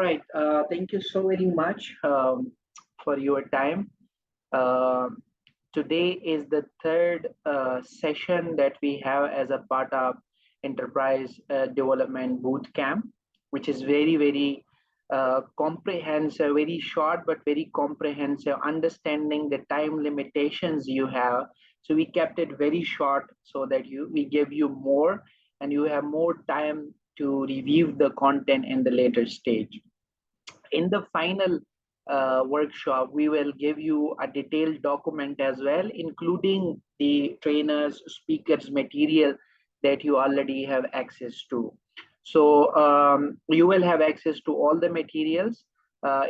right. Thank you so very much for your time. Uh, Today is the third session that we have as a part of Enterprise Development Bootcamp, which is very comprehensive, very short but very comprehensive, understanding the time limitations you have. So we kept it very short so that we give you more and you have more time to review the content in the later stage. In the final workshop, we will give you a detailed document as well, including the trainers, speakers material that you already have access to. So you will have access to all the materials,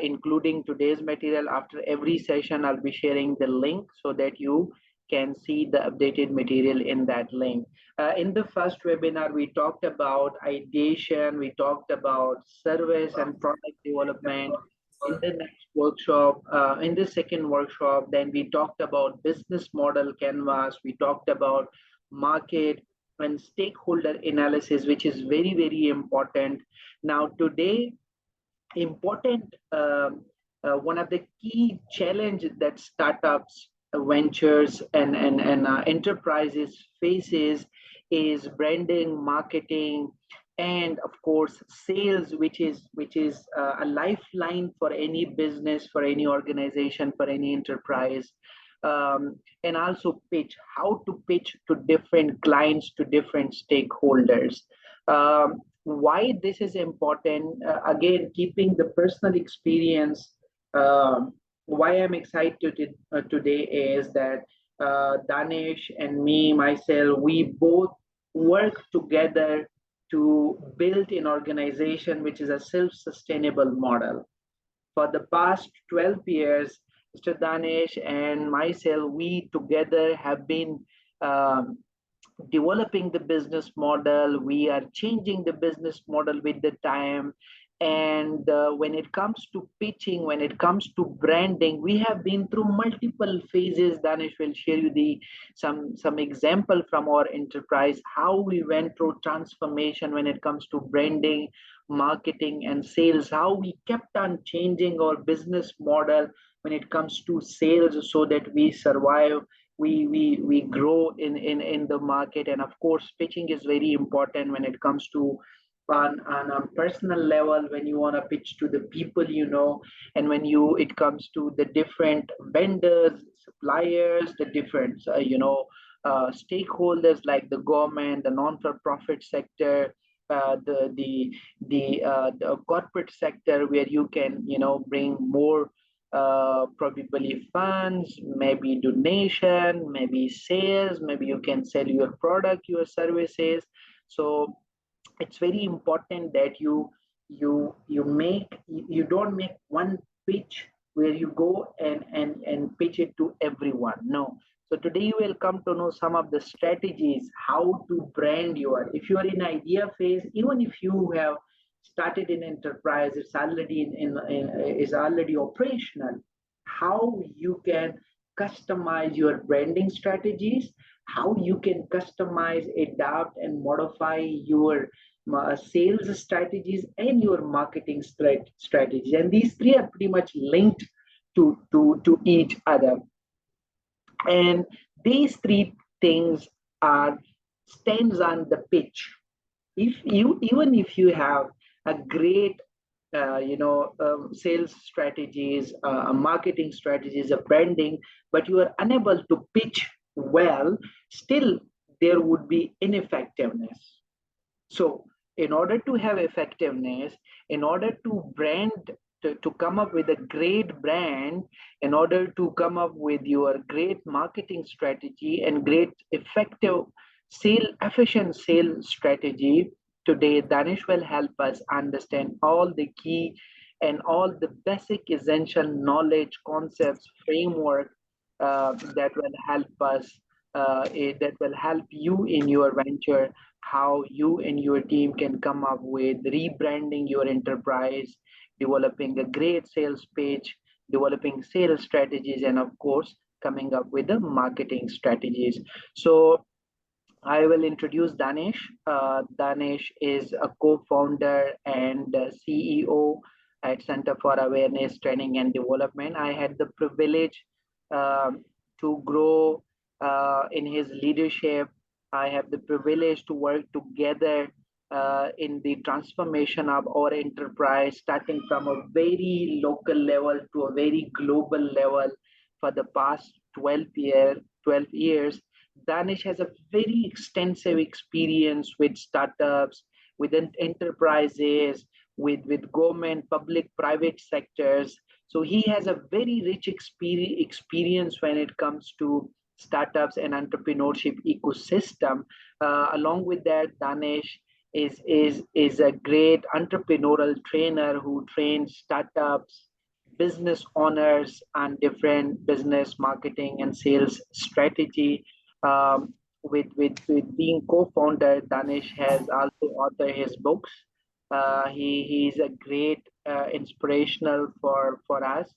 including today's material. After every session, I'll be sharing the link so that you can see the updated material in that link. In the first webinar, we talked about ideation, we talked about service and product development. In the next workshop, in the second workshop, then we talked about business model canvas, we talked about market and stakeholder analysis, which is very important. Now, today, important one of the key challenge that startups ventures and enterprises faces is branding, marketing, and of course sales, which is a lifeline for any business, for any organization, for any enterprise. And also pitch, how to pitch to different clients, to different stakeholders. Why this is important, again, keeping the personal experience. Why I'm excited today is that Danish and me, myself, we both work together to build an organization which is a self-sustainable model. For the past 12 years, Mr. Danish and myself, we together have been um, developing the business model. We are changing the business model with the time. And when it comes to pitching, when it comes to branding, we have been through multiple phases. Danish will share you the some example from our enterprise, how we went through transformation when it comes to branding, marketing, and sales, how we kept on changing our business model when it comes to sales so that we survive, we grow in the market. And of course pitching is very important when it comes to on a personal level, when you want to pitch to the people, and when you it comes to the different vendors, suppliers, the different stakeholders like the government, the non-for-profit sector, the corporate sector, where you can bring more probably funds, maybe donation, maybe sales, maybe you can sell your product, your services. So it's very important that you don't make one pitch where you go and pitch it to everyone. No. So today you will come to know some of the strategies how to brand your. If you are in idea phase, even if you have started in enterprise, it's already is already operational, how you can customize your branding strategies, how you can customize, adapt, and modify your sales strategies and your marketing strategies. And these three are pretty much linked to each other. And these three things are stands on the pitch. If you even if you have a great sales strategies, marketing strategies, a branding, but you are unable to pitch well, still there would be ineffectiveness. So in order to have effectiveness, in order to to come up with a great brand, in order to come up with your great marketing strategy and great effective efficient sales strategy, today Danish will help us understand all the key and all the basic essential knowledge, concepts, framework that will help us, that will help you in your venture, how you and your team can come up with rebranding your enterprise, developing a great sales page, developing sales strategies, and of course, coming up with the marketing strategies. So I will introduce Danish. Danish is a co-founder and CEO at Center for Awareness, Training and Development. I had the privilege um, to grow in his leadership. I have the privilege to work together in the transformation of our enterprise, starting from a very local level to a very global level for the past 12 years. Danish has a very extensive experience with startups, with enterprises, with government, public, private sectors. So he has a very rich experience when it comes to startups and entrepreneurship ecosystem. Along with that, Danish is a great entrepreneurial trainer who trains startups, business owners, and different business marketing and sales strategy. With being co-founder, Danish has also authored his books. He's a great inspirational for us,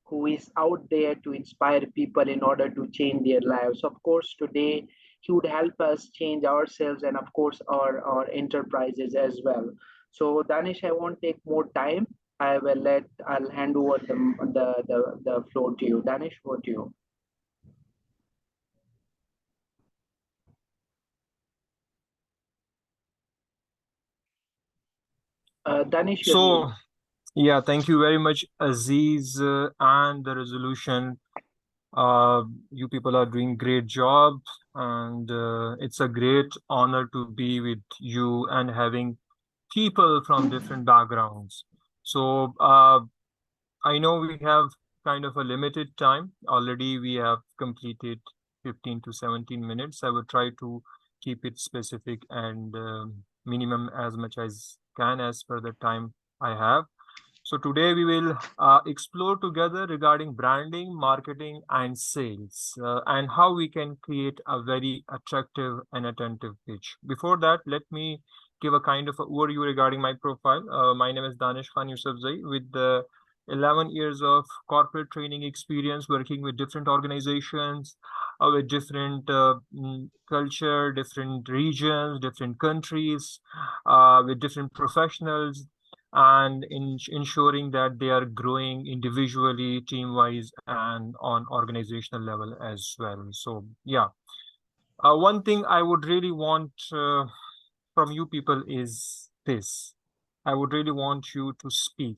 who is out there to inspire people in order to change their lives. Of course, today he would help us change ourselves and of course our enterprises as well. So Danish, I won't take more time. I'll hand over the floor to you. Danish, over to you. Danish, you're So, mute. yeah, thank you very much, Aziz, and the resolution. You people are doing great job, and it's a great honor to be with you and having people from different backgrounds. So, I know we have kind of a limited time. Already we have completed 15 to 17 minutes. I will try to keep it specific and minimum as much as can as per the time I have. So today we will explore together regarding branding, marketing, and sales, and how we can create a very attractive and attentive pitch. Before that, let me give a kind of overview regarding my profile. My name is Danish Khan Yusufzai with the 11 years of corporate training experience working with different organizations, with different culture, different regions, different countries, with different professionals, and ensuring that they are growing individually, team-wise, and on organizational level as well. So yeah, one thing I would really want from you people is this. I would really want you to speak.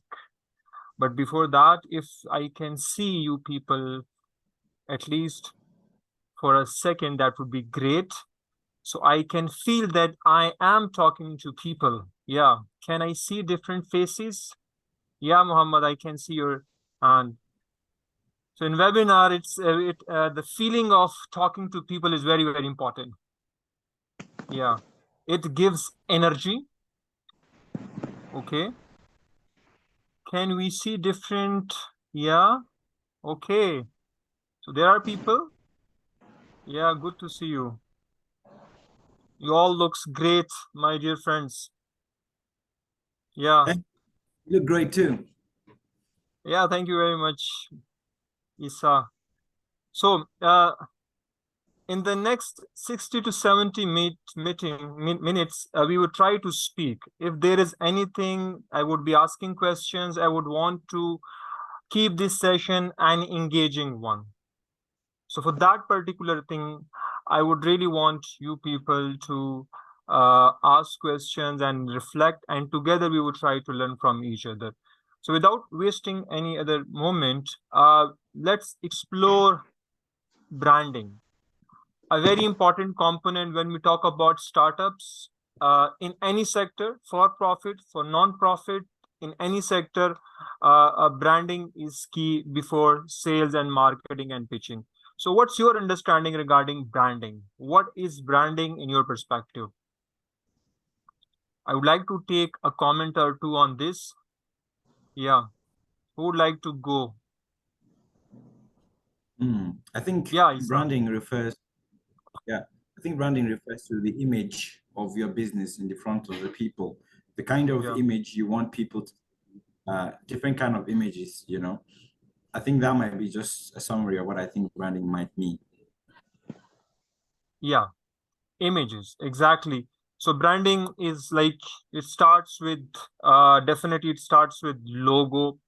But before that, if I can see you people at least for a second, that would be great. So I can feel that I am talking to people. Yeah. Can I see different faces? Yeah, Muhammad, I can see your hand. So in webinar, the feeling of talking to people is very, very important. Yeah. It gives energy. Okay. Can we see different? Yeah. Okay. So there are people. Yeah, good to see you. You all looks great, my dear friends. Yeah. You look great too. Yeah, thank you very much, Isa. So, in the next 60 to 70 minutes, we would try to speak. If there is anything, I would be asking questions. I would want to keep this session an engaging one. So for that particular thing, I would really want you people to ask questions and reflect, and together we would try to learn from each other. So without wasting any other moment, let's explore branding, a very important component when we talk about startups in any sector, for profit, for non-profit, in any sector. Branding is key before sales and marketing and pitching. So what's your understanding regarding branding? What is branding in your perspective? I would like to take a comment or two on this. Yeah, who would like to go? I think Yeah, branding refers, I think branding refers to the image of your business in the front of the people, the kind of image you want people to, different kind of images, you know. I think that might be just a summary of what I think branding might mean. Yeah, images, exactly. So branding is like, it starts with, definitely it starts with logo.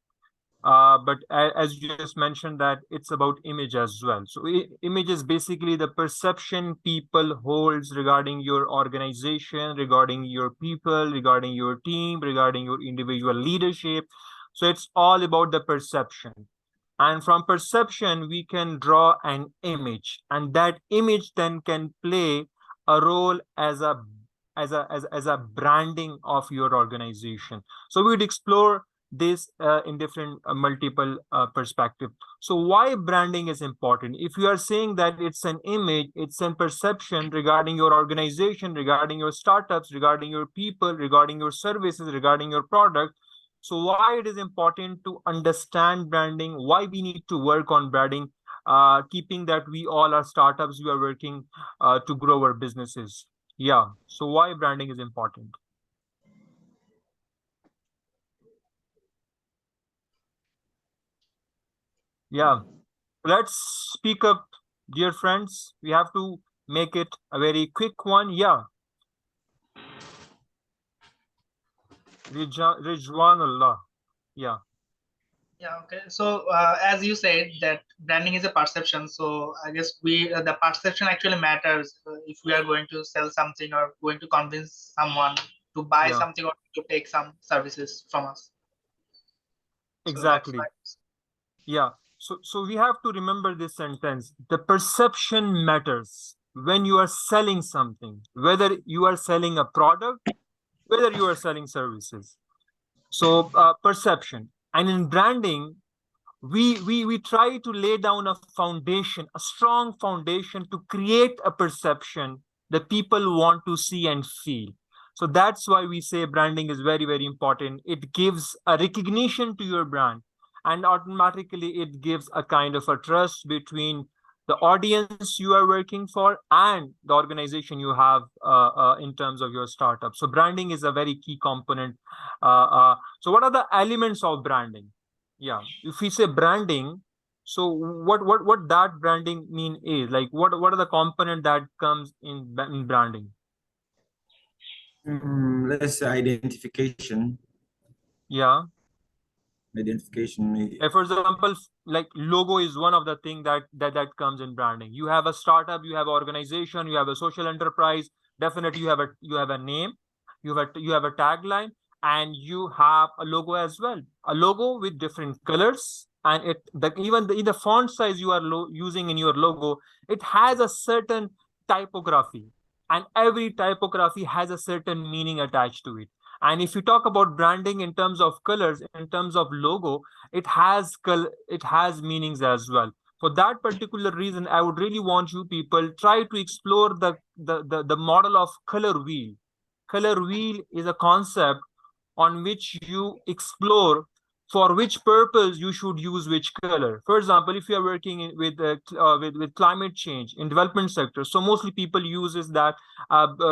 But as you just mentioned, that it's about image as well. So image is basically the perception people holds regarding your organization, regarding your people, regarding your team, regarding your individual leadership. So it's all about the perception. And from perception, we can draw an image, and that image then can play a role as a branding of your organization. So we'd explore this in different multiple perspective. So why branding is important? If you are saying that it's an image, it's an perception regarding your organization, regarding your startups, regarding your people, regarding your services, regarding your product. So why it is important to understand branding, why we need to work on branding, keeping that we all are startups, we are working to grow our businesses. Yeah. So why branding is important? Yeah. Let's speak up, dear friends. We have to make it a very quick one. Yeah. Rijwanullah. Yeah. Yeah, okay. So as you said that branding is a perception. So I guess the perception actually matters if we are going to sell something or going to convince someone to buy something or to take some services from us. So that's Exactly. why. Yeah. So we have to remember this sentence. The perception matters when you are selling something, whether you are selling a product, whether you are selling services. So perception. And in branding, we try to lay down a foundation, a strong foundation to create a perception that people want to see and feel. So that's why we say branding is very, very important. It gives a recognition to your brand, and automatically it gives a kind of a trust between the audience you are working for and the organization you have in terms of your startup. So branding is a very key component. So what are the elements of branding? Yeah, if we say branding, so what that branding mean is like, what are the component that comes in branding? Let's say identification. Yeah. Identification. For example, like logo is one of the thing that comes in branding. You have a startup, you have an organization, you have a social enterprise. Definitely, you have a name, you have a tagline, and you have a logo as well. A logo with different colors, and in the font size you are using in your logo, it has a certain typography, and every typography has a certain meaning attached to it. And if you talk about branding in terms of colors, in terms of logo, it has meanings as well. For that particular reason, I would really want you people try to explore the model of color wheel. Color wheel is a concept on which you explore for which purpose you should use which color. For example, if you are working with climate change in development sector, so mostly people uses that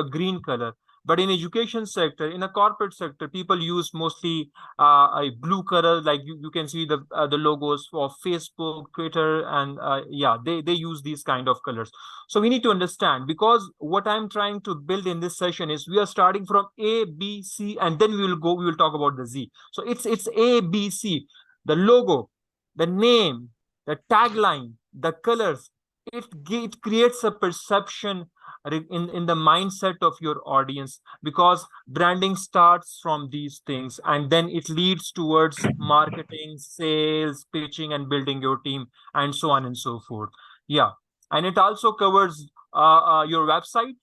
green color. But in education sector, in a corporate sector, people use mostly a blue color. Like you can see the logos for Facebook, Twitter, and yeah, they use these kind of colors. So we need to understand, because what I'm trying to build in this session is we are starting from A, B, C, and then we will talk about the Z. So it's A, B, C, the logo, the name, the tagline, the colors. It creates a perception in the mindset of your audience, because branding starts from these things and then it leads towards marketing, sales, pitching, and building your team, and so on and so forth. Yeah. And it also covers your website,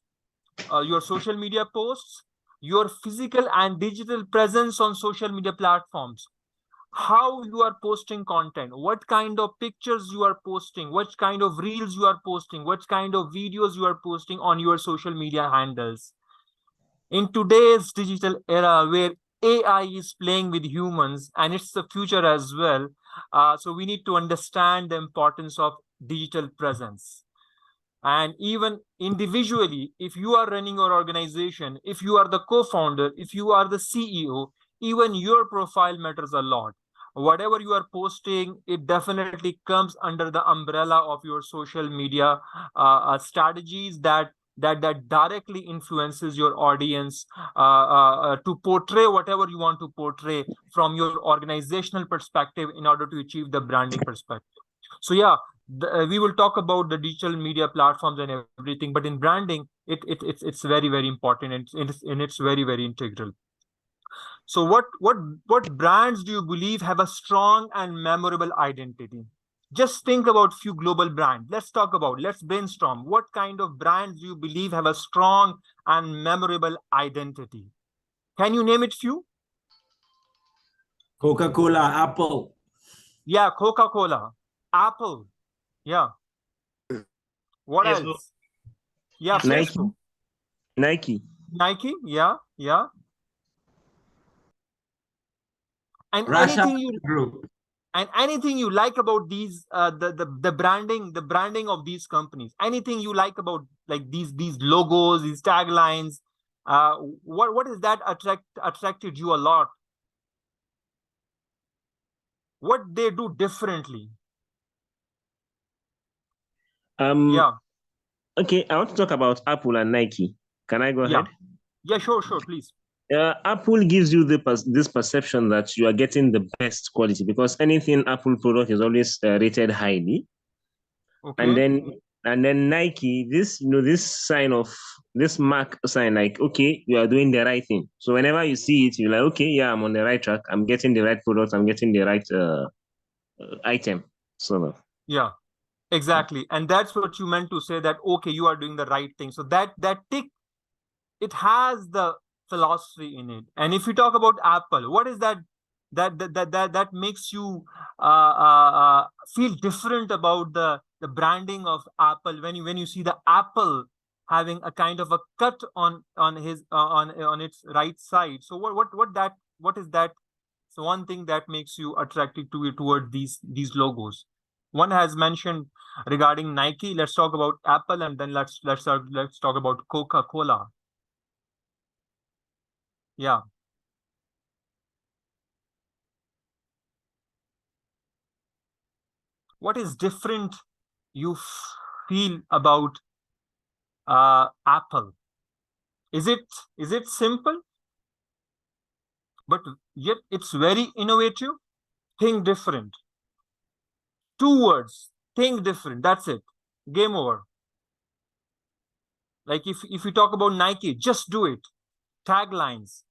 your social media posts, your physical and digital presence on social media platforms, how you are posting content, what kind of pictures you are posting, what kind of reels you are posting, what kind of videos you are posting on your social media handles. In today's digital era where AI is playing with humans, and it's the future as well, so we need to understand the importance of digital presence. And even individually, if you are running your organization, if you are the co-founder, if you are the CEO, even your profile matters a lot. Whatever you are posting, it definitely comes under the umbrella of your social media strategies that that directly influences your audience to portray whatever you want to portray from your organizational perspective in order to achieve the branding perspective. So yeah, we will talk about the digital media platforms and everything, but in branding, it's very, very important, and it's very, very integral. So what brands do you believe have a strong and memorable identity? Just think about few global brands. Let's brainstorm. What kind of brands do you believe have a strong and memorable identity? Can you name it few? Coca-Cola, Apple. Yeah, Coca-Cola, Apple. Yeah. What Yes, else? Yeah, Nike. Fresco. Nike. Nike. Yeah, yeah. And Russia anything you Group. and anything you like about these the branding of these companies, anything you like about like these logos, these taglines, what is that attracted you a lot? What they do differently? Yeah, Okay, I want to talk about Apple and Nike. Can I go yeah, ahead? yeah, sure, please. Apple gives you this perception that you are getting the best quality because anything Apple product is always rated highly. Okay. And then Nike, this sign of this mark sign, like, okay, you are doing the right thing. So whenever you see it, you're like, okay, yeah, I'm on the right track. I'm getting the right product. I'm getting the right item. So Yeah, exactly. And that's what you meant to say, that okay, you are doing the right thing. So that tick, it has the philosophy in it. And if you talk about Apple, what is that makes you feel different about the branding of Apple when you see the apple having a kind of a cut on his on its right side? So what is that? So one thing that makes you attracted toward these logos. One has mentioned regarding Nike. Let's talk about Apple, and then let's talk about Coca-Cola. Yeah. What is different you feel about Apple? Is it simple, but yet it's very innovative? Think different. 2 words. Think different. That's it. Game over. Like if you talk about Nike, just do it. Taglines.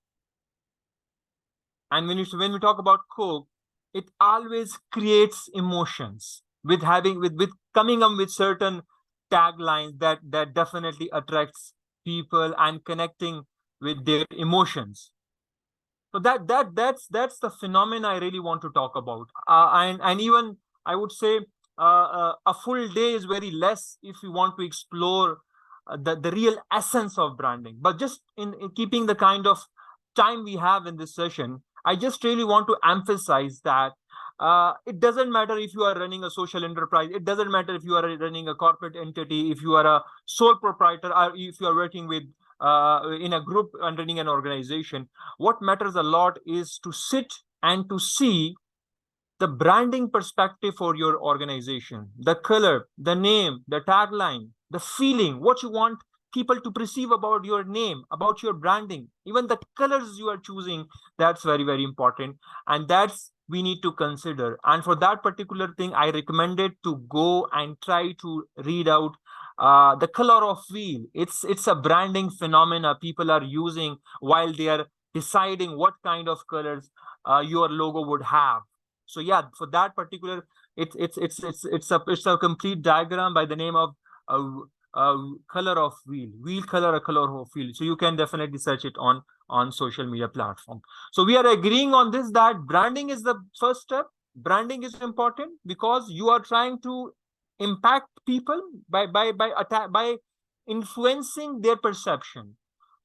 And when we talk about Coke, it always creates emotions with coming up with certain taglines that definitely attracts people and connecting with their emotions. So that's the phenomena I really want to talk about. And even I would say a full day is very less if we want to explore the real essence of branding. But just in keeping the kind of time we have in this session, I just really want to emphasize that it doesn't matter if you are running a social enterprise. It doesn't matter if you are running a corporate entity, if you are a sole proprietor, or if you are working with in a group and running an organization. What matters a lot is to sit and to see the branding perspective for your organization, the color, the name, the tagline, the feeling, what you want people to perceive about your name, about your branding, even the colors you are choosing. That's very, very important, and that's we need to consider. And for that particular thing, I recommended to go and try to read out the color of wheel. It's a branding phenomena people are using while they are deciding what kind of colors your logo would have. So yeah, for that particular, it's a complete diagram by the name of color of wheel color, a color of wheel. So you can definitely search it on social media platform. So we are agreeing on this, that branding is the first step. Branding is important because you are trying to impact people by influencing their perception.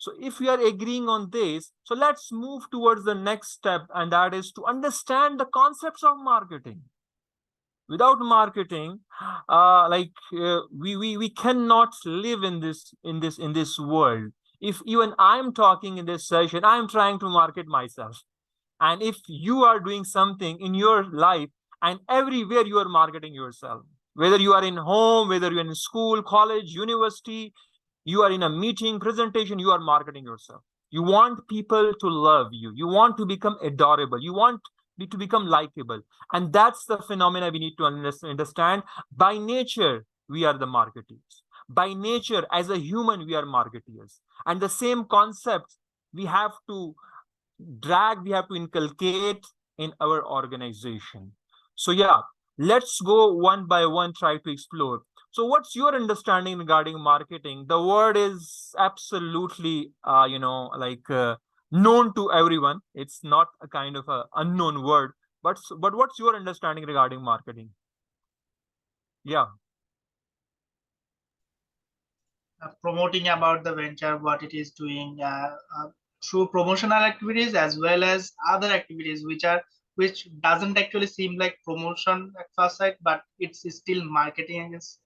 So if we are agreeing on this, so let's move towards the next step, and that is to understand the concepts of marketing. Without marketing, we cannot live in this world. If even I'm talking in this session, I'm trying to market myself. And if you are doing something in your life, and everywhere you are marketing yourself, whether you are in home, whether you're in school, college, university, you are in a meeting, presentation, you are marketing yourself. You want people to love you. You want to become adorable. You want to become likable. And that's the phenomena we need to understand. By nature, we are the marketeers. By nature, as a human, we are marketeers. And the same concept we have to we have to inculcate in our organization. So yeah, let's go one by one, try to explore. So what's your understanding regarding marketing? The word is absolutely, known to everyone. It's not a kind of a unknown word, but what's your understanding regarding marketing? Yeah. Promoting about the venture, what it is doing through promotional activities as well as other activities which doesn't actually seem like promotion at first sight, but it's still marketing, I guess.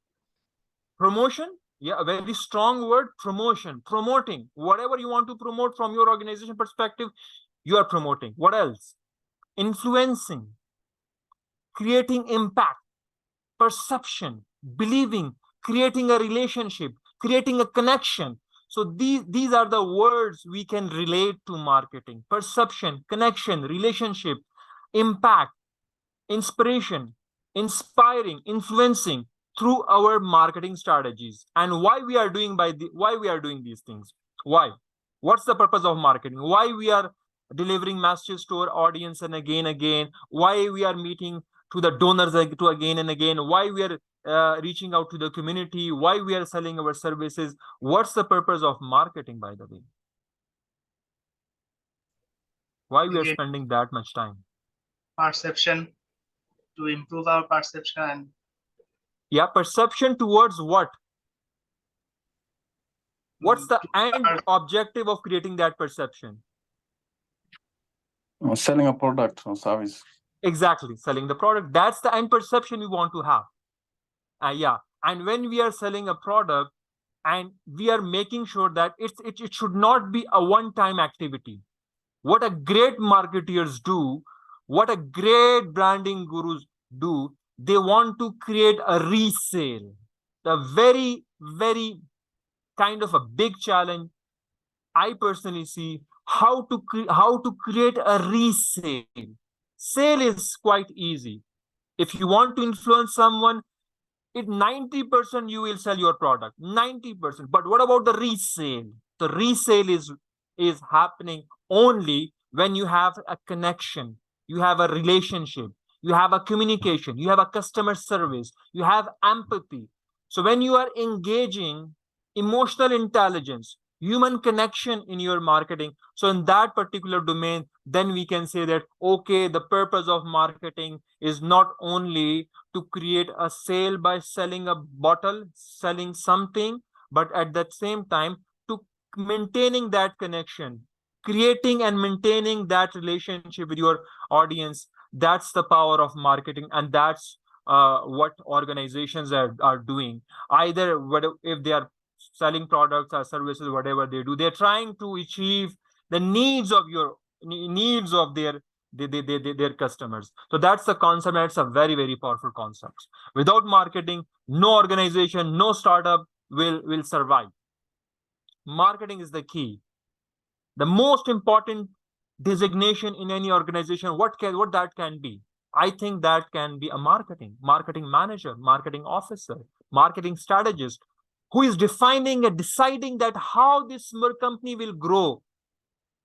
Promotion, yeah, a very strong word. Promotion, promoting whatever you want to promote from your organization perspective, you are promoting. What else? Influencing, creating impact, perception, believing, creating a relationship, creating a connection. So these are the words we can relate to marketing: perception, connection, relationship, impact, inspiration, inspiring, influencing through our marketing strategies. And why we are doing why we are doing these things? Why? What's the purpose of marketing? Why we are delivering messages to our audience and again? Why we are meeting to the donors to again and again? Why we are reaching out to the community? Why we are selling our services? What's the purpose of marketing, by the way? Why we are Again, spending that much time? perception, to improve our perception. And yeah, perception towards what? What's the end objective of creating that perception? Selling a product or service. Exactly, selling the product. That's the end perception we want to have. Yeah, and when we are selling a product, and we are making sure that it should not be a one-time activity. What a great marketeers do, what a great branding gurus do, they want to create a resale. The very, very kind of a big challenge I personally see, how to create a resale. Sale is quite easy. If you want to influence someone, it 90% you will sell your product, 90%. But what about the resale? The resale is happening only when you have a connection, you have a relationship, you have a communication, you have a customer service, you have empathy. So when you are engaging emotional intelligence, human connection in your marketing, so in that particular domain, then we can say that, okay, the purpose of marketing is not only to create a sale by selling a bottle, selling something, but at that same time to maintaining that connection, creating and maintaining that relationship with your audience. That's the power of marketing, and that's what organizations are doing. Either if they are selling products or services, whatever they do, they're trying to achieve the needs of their customers. So that's the concept, and it's a very, very powerful concept. Without marketing, no organization, no startup will survive. Marketing is the key. The most important designation in any organization, what that can be? I think that can be a marketing manager, marketing officer, marketing strategist, who is defining and deciding that how this company will grow,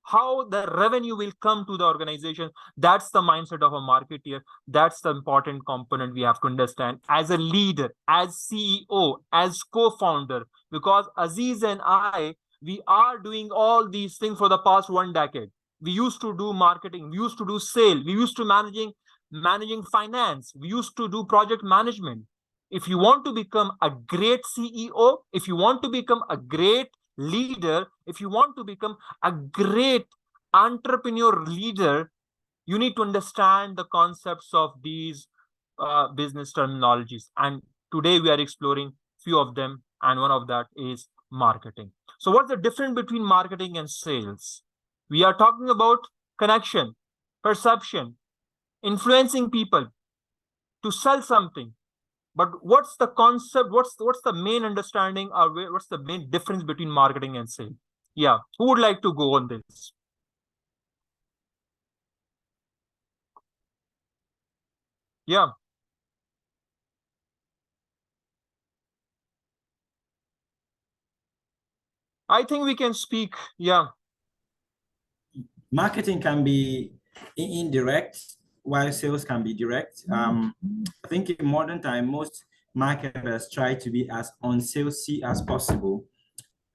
how the revenue will come to the organization. That's the mindset of a marketeer. That's the important component we have to understand as a leader, as CEO, as co-founder. Because Aziz and I, we are doing all these things for the past 1 decade. We used to do marketing, we used to do sale, we used to managing finance, we used to do project management. If you want to become a great CEO, if you want to become a great leader, if you want to become a great entrepreneur leader, you need to understand the concepts of these business terminologies. And today we are exploring few of them, and one of that is marketing. So what's the difference between marketing and sales? We are talking about connection, perception, influencing people to sell something. But what's the concept? What's the main understanding, or what's the main difference between marketing and sales? Yeah, who would like to go on this? Yeah. I think we can speak. Yeah. Marketing can be indirect, while sales can be direct. I think in modern time, most marketers try to be as unsalesy as possible,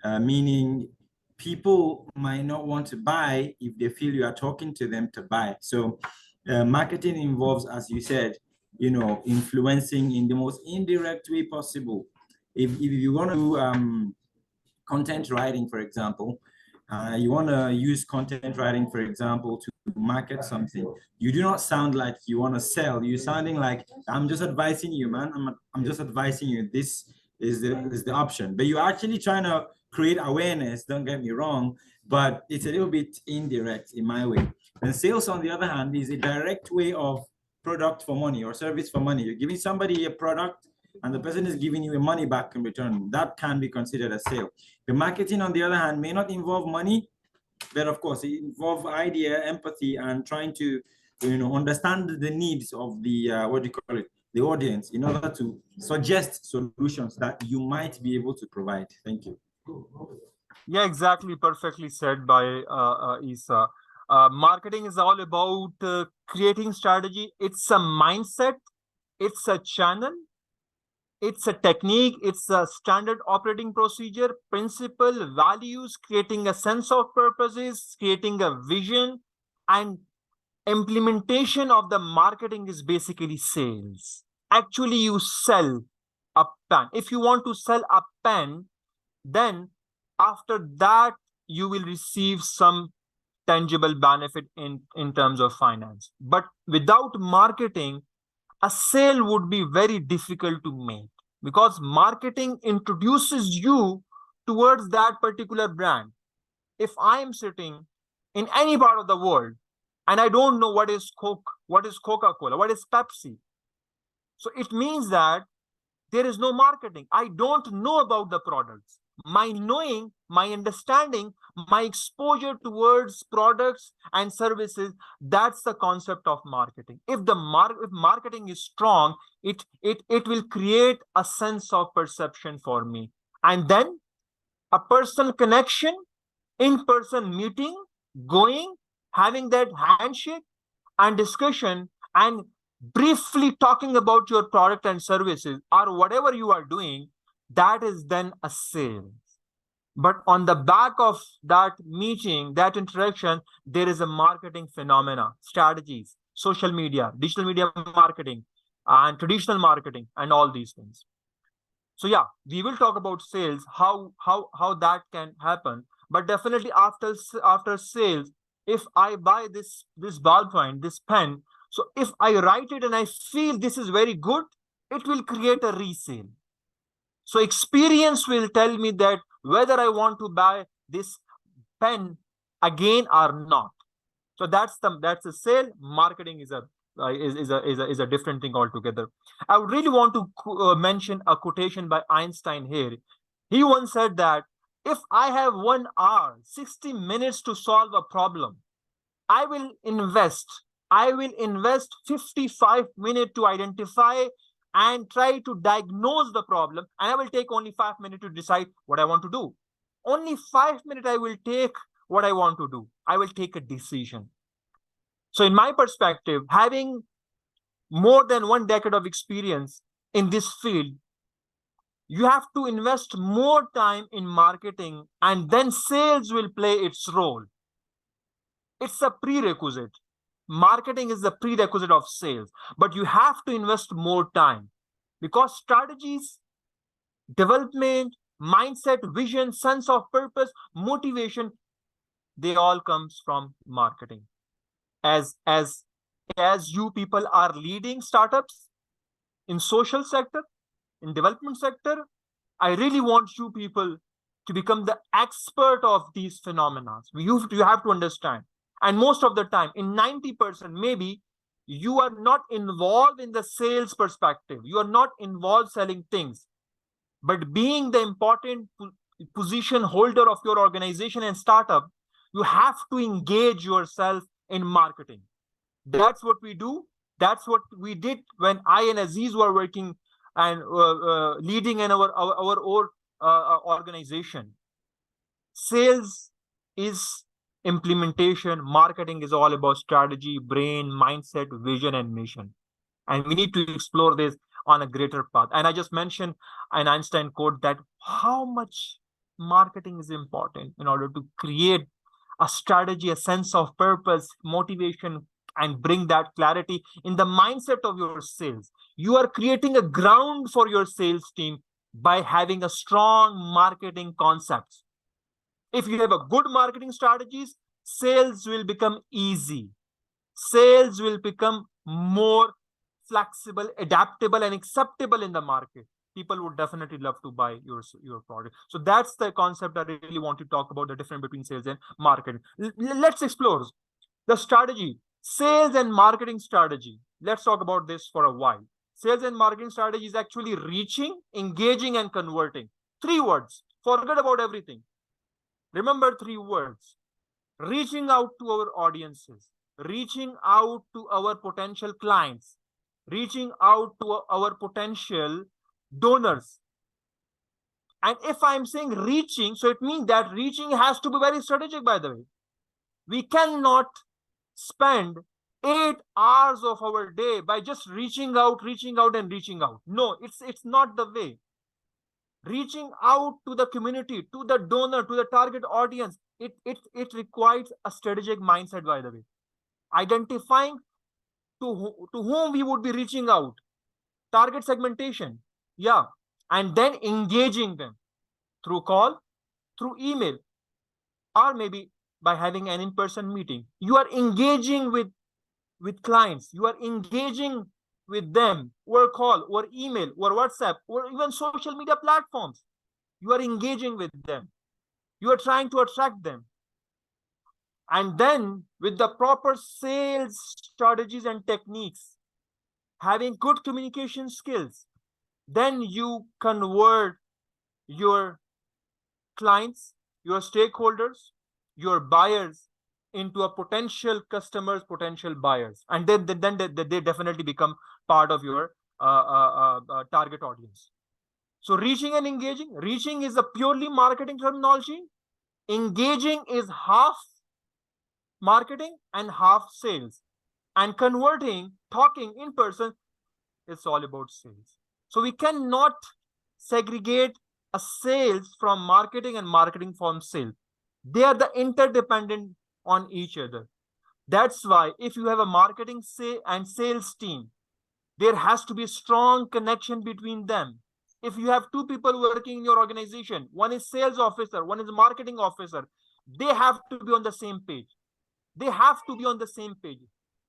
meaning people might not want to buy if they feel you are talking to them to buy. So marketing involves, as you said, influencing in the most indirect way possible. If you want to do content writing, for example, you want to use content writing, for example, to market something. You do not sound like you want to sell. You're sounding like, I'm just advising you, man. I'm just advising you. This is the option. But you're actually trying to create awareness, don't get me wrong, but it's a little bit indirect in my way. And sales, on the other hand, is a direct way of product for money or service for money. You're giving somebody a product and the person is giving you a money back in return. That can be considered a sale. The marketing, on the other hand, may not involve money, but of course, it involves idea, empathy, and trying to, understand the needs of the what do you call it, the audience, in order to suggest solutions that you might be able to provide. Thank you. Yeah, exactly. Perfectly said by Isa. Marketing is all about creating strategy. It's a mindset. It's a channel. It's a technique, it's a standard operating procedure, principle, values, creating a sense of purposes, creating a vision, and implementation of the marketing is basically sales. Actually, you sell a pen. If you want to sell a pen, then after that, you will receive some tangible benefit in terms of finance. But without marketing, a sale would be very difficult to make, because marketing introduces you towards that particular brand. If I am sitting in any part of the world and I don't know what is Coke, what is Coca-Cola, what is Pepsi, so it means that there is no marketing. I don't know about the products. My knowing, my understanding, my exposure towards products and services, that's the concept of marketing. If marketing is strong, it will create a sense of perception for me. And then a personal connection, in-person meeting, going, having that handshake and discussion, and briefly talking about your product and services or whatever you are doing, that is then a sale. But on the back of that meeting, that interaction, there is a marketing phenomena, strategies, social media, digital media marketing, and traditional marketing, and all these things. So yeah, we will talk about sales, how that can happen. But definitely after sales, if I buy this ballpoint, this pen, so if I write it and I feel this is very good, it will create a resale. So experience will tell me that whether I want to buy this pen again or not. So that's a sale. Marketing is a different thing altogether. I would really want to mention a quotation by Einstein here. He once said that if I have 1 hour, 60 minutes to solve a problem, I will invest 55 minutes to identify and try to diagnose the problem, and I will take only 5 minutes to decide what I want to do. Only 5 minutes I will take what I want to do. I will take a decision. So in my perspective, having more than 1 decade of experience in this field, you have to invest more time in marketing, and then sales will play its role. It's a prerequisite. Marketing is the prerequisite of sales, but you have to invest more time, because strategies, development, mindset, vision, sense of purpose, motivation, they all comes from marketing. As you people are leading startups in social sector, in development sector, I really want you people to become the expert of these phenomena. You have to understand. And most of the time, in 90%, maybe You are not involved in the sales perspective. You are not involved selling things. But being the important position holder of your organization and startup, you have to engage yourself in marketing. That's what we do. That's what we did when I and Aziz were working and leading in our organization. Sales is implementation. Marketing is all about strategy, brain, mindset, vision, and mission. And we need to explore this on a greater path. And I just mentioned an Einstein quote that how much marketing is important in order to create a strategy, a sense of purpose, motivation, and bring that clarity in the mindset of your sales. You are creating a ground for your sales team by having a strong marketing concepts. If you have a good marketing strategies, sales will become easy. Sales will become more flexible, adaptable, and acceptable in the market. People would definitely love to buy your product. So that's the concept I really want to talk about, the difference between sales and marketing. Let's explore the strategy, sales and marketing strategy. Let's talk about this for a while. Sales and marketing strategy is actually reaching, engaging, and converting. 3 words. Forget about everything. Remember 3 words. Reaching out to our audiences, reaching out to our potential clients, reaching out to our potential donors. And if I'm saying reaching, so it means that reaching has to be very strategic, by the way. We cannot spend 8 hours of our day by just reaching out, and reaching out. No, it's not the way. Reaching out to the community, to the donor, to the target audience, it requires a strategic mindset, by the way. Identifying to whom we would be reaching out, target segmentation, yeah, and then engaging them through call, through email, or maybe by having an in-person meeting. You are engaging with clients. You are engaging with them or call or email or WhatsApp or even social media platforms. You are engaging with them. You are trying to attract them. And then with the proper sales strategies and techniques, having good communication skills, then you convert your clients, your stakeholders, your buyers into a potential customers, potential buyers. And then they definitely become part of your target audience. So reaching and engaging, reaching is a purely marketing terminology. Engaging is half marketing and half sales. And converting, talking in person, it's all about sales. So we cannot segregate a sales from marketing and marketing from sales. They are the interdependent on each other. That's why if you have a marketing and sales team, there has to be a strong connection between them. If you have 2 people working in your organization, one is sales officer, one is marketing officer, they have to be on the same page. They have to be on the same page.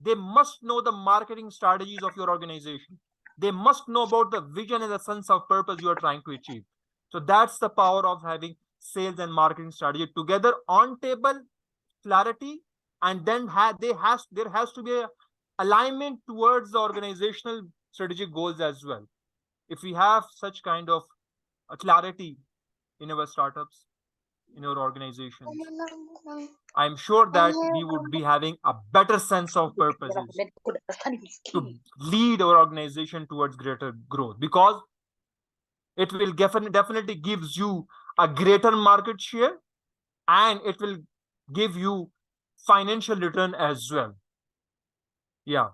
They must know the marketing strategies of your organization. They must know about the vision and the sense of purpose you are trying to achieve. So that's the power of having sales and marketing strategy together on table, clarity, and then there has to be a alignment towards the organizational strategic goals as well. If we have such kind of a clarity in our startups, in our organizations, I'm sure that we would be having a better sense of purposes to lead our organization towards greater growth, because it will definitely gives you a greater market share, and it will give you financial return as well. Yeah.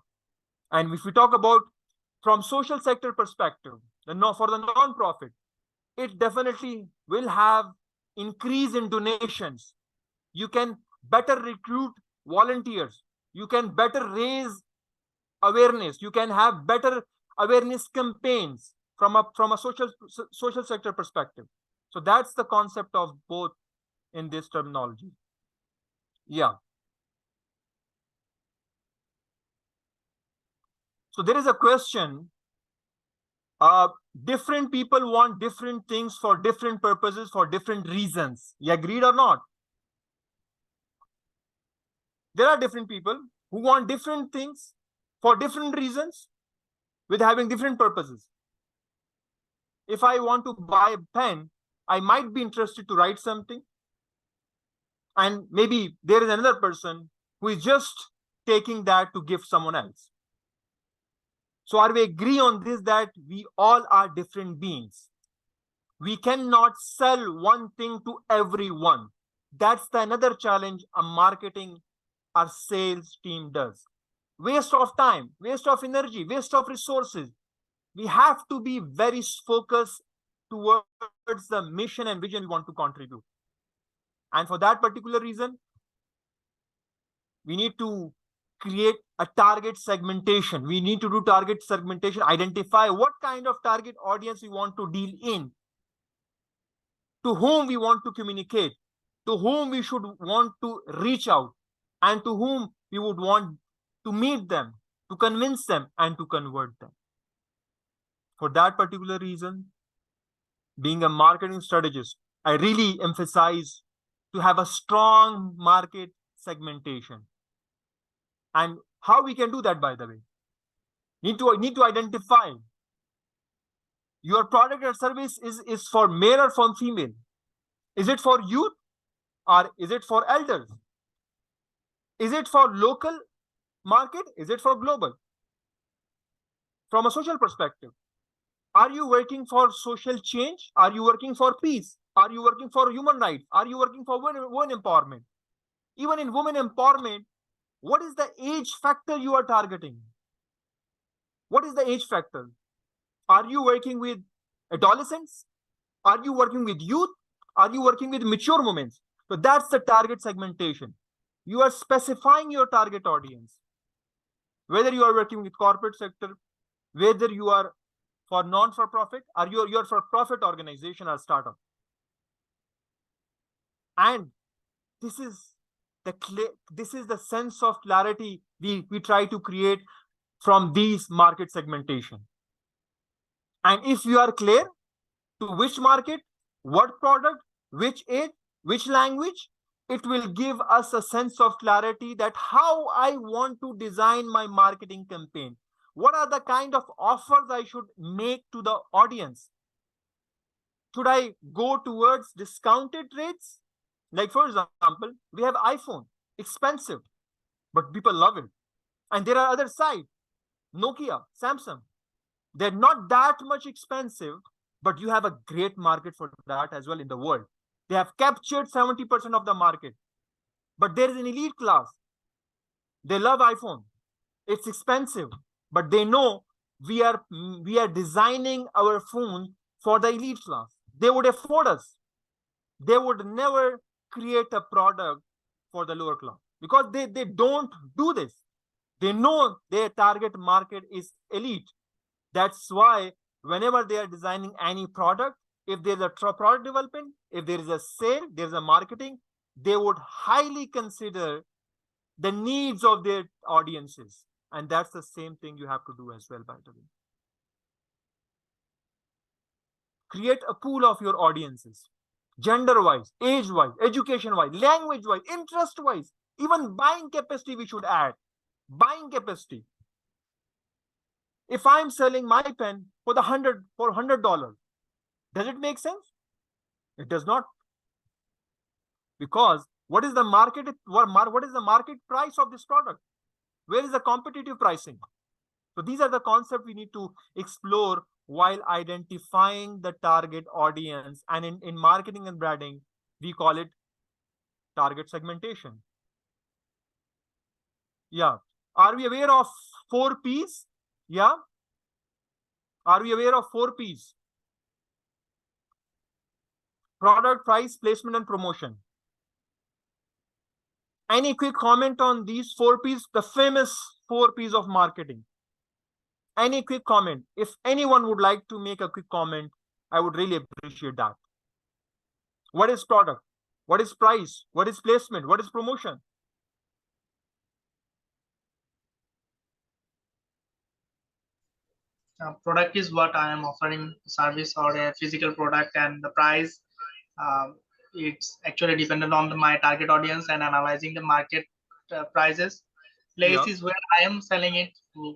And if we talk about from social sector perspective, for the non-profit, it definitely will have increase in donations. You can better recruit volunteers. You can better raise awareness. You can have better awareness campaigns from a social sector perspective. So that's the concept of both in this terminology. Yeah. So there is a question. Different people want different things for different purposes, for different reasons. You agreed or not? There are different people who want different things for different reasons with having different purposes. If I want to buy a pen, I might be interested to write something. And maybe there is another person who is just taking that to give someone else. So are we agree on this, that we all are different beings? We cannot sell one thing to everyone. That's the another challenge a marketing or sales team does. Waste of time, waste of energy, waste of resources. We have to be very focused towards the mission and vision we want to contribute. And for that particular reason, we need to create a target segmentation. We need to do target segmentation, identify what kind of target audience we want to deal in, to whom we want to communicate, to whom we should want to reach out, and to whom we would want to meet them, to convince them, and to convert them. For that particular reason, being a marketing strategist, I really emphasize to have a strong market segmentation. And how we can do that, by the way? Need to identify your product or service is for male or for female. Is it for youth or is it for elders? Is it for local market? Is it for global? From a social perspective, are you working for social change? Are you working for peace? Are you working for human rights? Are you working for women empowerment? Even in women empowerment, what is the age factor you are targeting? What is the age factor? Are you working with adolescents? Are you working with youth? Are you working with mature women? So that's the target segmentation. You are specifying your target audience. Whether you are working with corporate sector, whether you are for non-for-profit, or you're for-profit organization or startup. And this is the sense of clarity we try to create from these market segmentation. And if you are clear to which market, what product, which age, which language, it will give us a sense of clarity that how I want to design my marketing campaign. What are the kind of offers I should make to the audience? Should I go towards discounted rates? Like, for example, we have iPhone, expensive, but people love it. And there are other side, Nokia, Samsung. They're not that much expensive, but you have a great market for that as well in the world. They have captured 70% of the market. But there is an elite class. They love iPhone. It's expensive, but they know we are designing our phone for the elite class. They would afford us. They would never create a product for the lower class because they don't do this. They know their target market is elite. That's why whenever they are designing any product, if there's a product development, if there is a sale, there's a marketing, they would highly consider the needs of their audiences. And that's the same thing you have to do as well, by the way. Create a pool of your audiences, gender-wise, age-wise, education-wise, language-wise, interest-wise, even buying capacity we should add. Buying capacity. If I'm selling my pen for $100, does it make sense? It does not. Because what is the market? What is the market price of this product? Where is the competitive pricing? So these are the concepts we need to explore while identifying the target audience. And in marketing and branding, we call it target segmentation. Yeah. Are we aware of 4 P's? Yeah. Are we aware of 4 P's? Product, price, placement, and promotion. Any quick comment on these 4 P's? The famous 4 P's of marketing. Any quick comment? If anyone would like to make a quick comment, I would really appreciate that. What is product? What is price? What is placement? What is promotion? Product is what I am offering, service or a physical product, and the price, it's actually dependent on my target audience and analyzing the market prices. place is where I am selling it.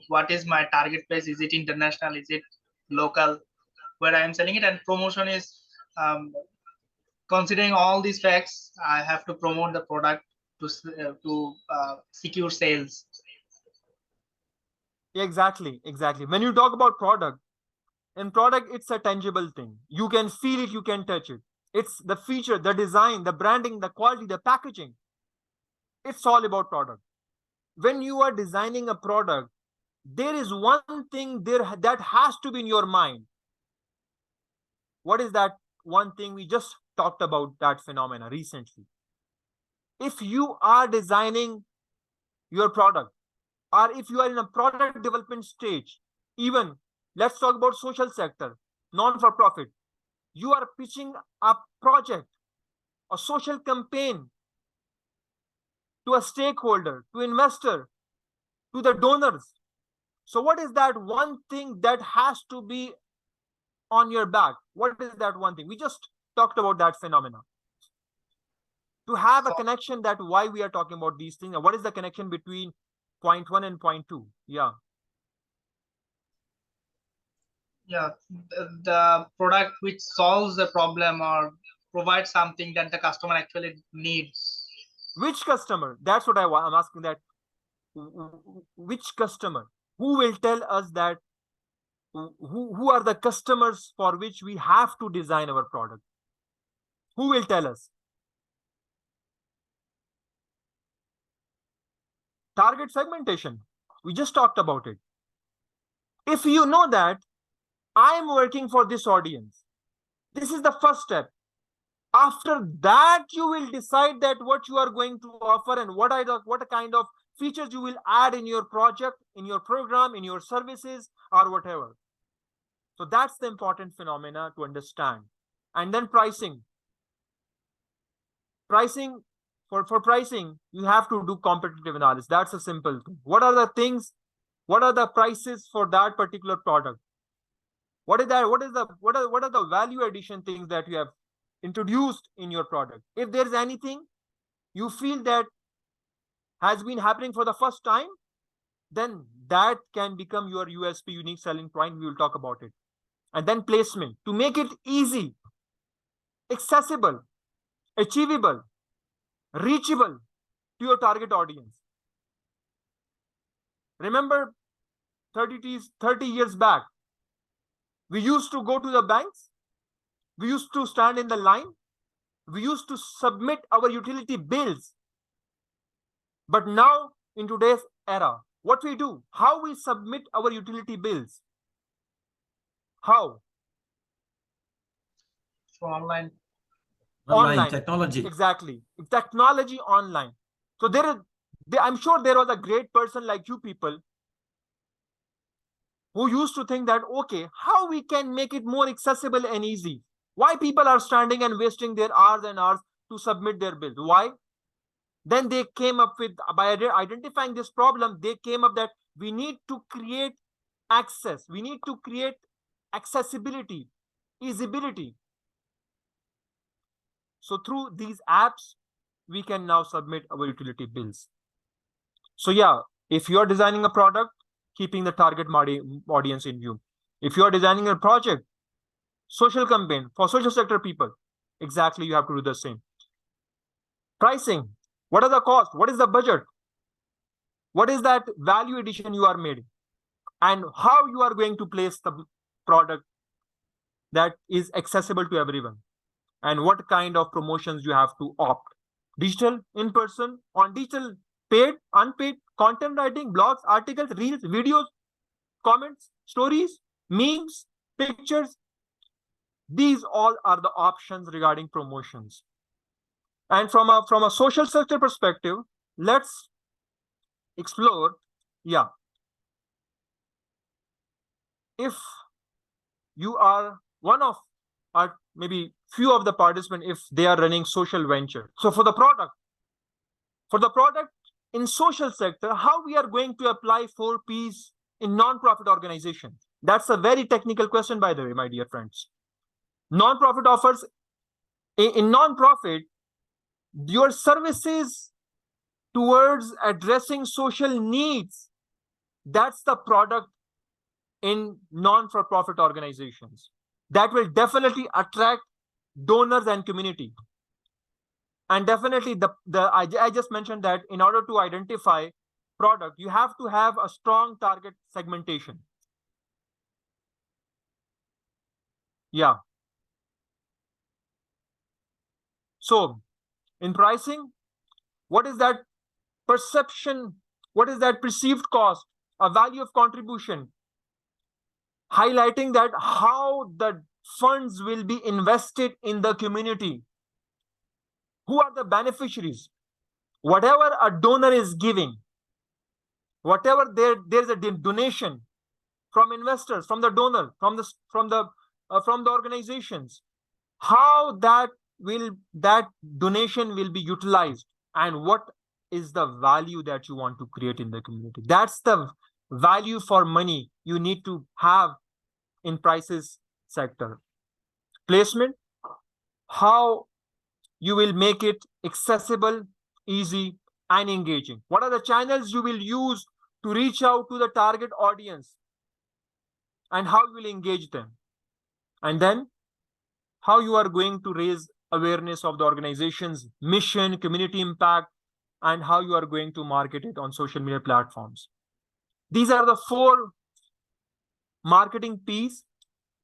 What is my target place? Is it international? Is it local? Where I am selling it, and promotion is considering all these facts. I have to promote the product to secure sales. Exactly. When you talk about product, in product, it's a tangible thing. You can feel it, you can touch it. It's the feature, the design, the branding, the quality, the packaging. It's all about product. When you are designing a product, there is one thing there that has to be in your mind. What is that one thing? We just talked about that phenomena recently. If you are designing your product, or if you are in a product development stage, even let's talk about social sector, non-for-profit, you are pitching a project, a social campaign to a stakeholder, to investor, to the donors. So what is that one thing that has to be on your back? What is that one thing? We just talked about that phenomena. To have a connection, that why we are talking about these things, and what is the connection between point 1 and point 2? Yeah, the product which solves the problem or provides something that the customer actually needs. Which customer? That's what I'm asking, that which customer? Who will tell us that? Who are the customers for which we have to design our product? Who will tell us? Target segmentation. We just talked about it. If you know that I am working for this audience, this is the first step. After that, you will decide that what you are going to offer and what kind of features you will add in your project, in your program, in your services, or whatever. So that's the important phenomena to understand. And then pricing. For pricing, you have to do competitive analysis. That's a simple thing. What are the things? What are the prices for that particular product? What are the value addition things that you have introduced in your product? If there's anything you feel that has been happening for the first time, then that can become your USP, unique selling point. We will talk about it. And then placement, to make it easy, accessible, achievable, reachable to your target audience. Remember 30 years back, we used to go to the banks, we used to stand in the line, we used to submit our utility bills. But now, in today's era, what we do, how we submit our utility bills? How? So online. Online technology. Exactly. Technology online. So I'm sure there was a great person like you people who used to think that, okay, how we can make it more accessible and easy? Why people are standing and wasting their hours and hours to submit their bills? Why? Then they came up with, by identifying this problem, they came up that we need to create access. We need to create accessibility, easybility. So through these apps, we can now submit our utility bills. So yeah, if you're designing a product, keeping the target audience in view. If you're designing a project, social campaign for social sector people, exactly, you have to do the same. Pricing. What are the costs? What is the budget? What is that value addition you are made? And how you are going to place the product that is accessible to everyone? And what kind of promotions you have to opt? Digital, in person, on digital, paid, unpaid, content writing, blogs, articles, reels, videos, comments, stories, memes, pictures. These all are the options regarding promotions. And from a social sector perspective, let's explore, yeah. If you are one of, or maybe few of the participants, if they are running social venture. So for the product in social sector, how we are going to apply 4 Ps in non-profit organizations? That's a very technical question, by the way, my dear friends. Non-profit offers, in non-profit, your services towards addressing social needs. That's the product in non-for-profit organizations. That will definitely attract donors and community. And definitely I just mentioned that in order to identify product, you have to have a strong target segmentation. Yeah. So in pricing, what is that perception? What is that perceived cost? A value of contribution, highlighting that how the funds will be invested in the community. Who are the beneficiaries? Whatever a donor is giving, whatever there's a donation from investors, from the donor, from the organizations, how that donation will be utilized, and what is the value that you want to create in the community. That's the value for money you need to have in prices sector. Placement, how you will make it accessible, easy, and engaging. What are the channels you will use to reach out to the target audience, and how you will engage them? And then how you are going to raise awareness of the organization's mission, community impact, and how you are going to market it on social media platforms. These are the 4 marketing P's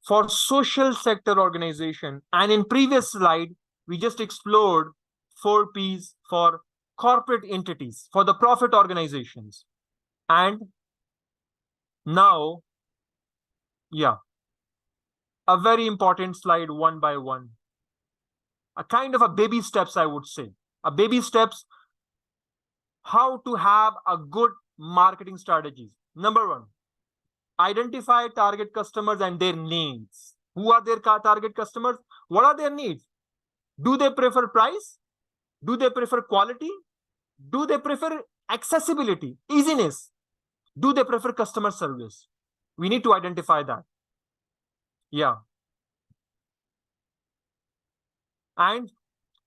for social sector organization. And in previous slide, we just explored 4 P's for corporate entities, for the profit organizations. And now, yeah, a very important slide, one by one. A kind of a baby steps, I would say. A baby steps, how to have a good marketing strategies. Number 1, identify target customers and their needs. Who are their target customers? What are their needs? Do they prefer price? Do they prefer quality? Do they prefer accessibility, easiness? Do they prefer customer service? We need to identify that. Yeah. And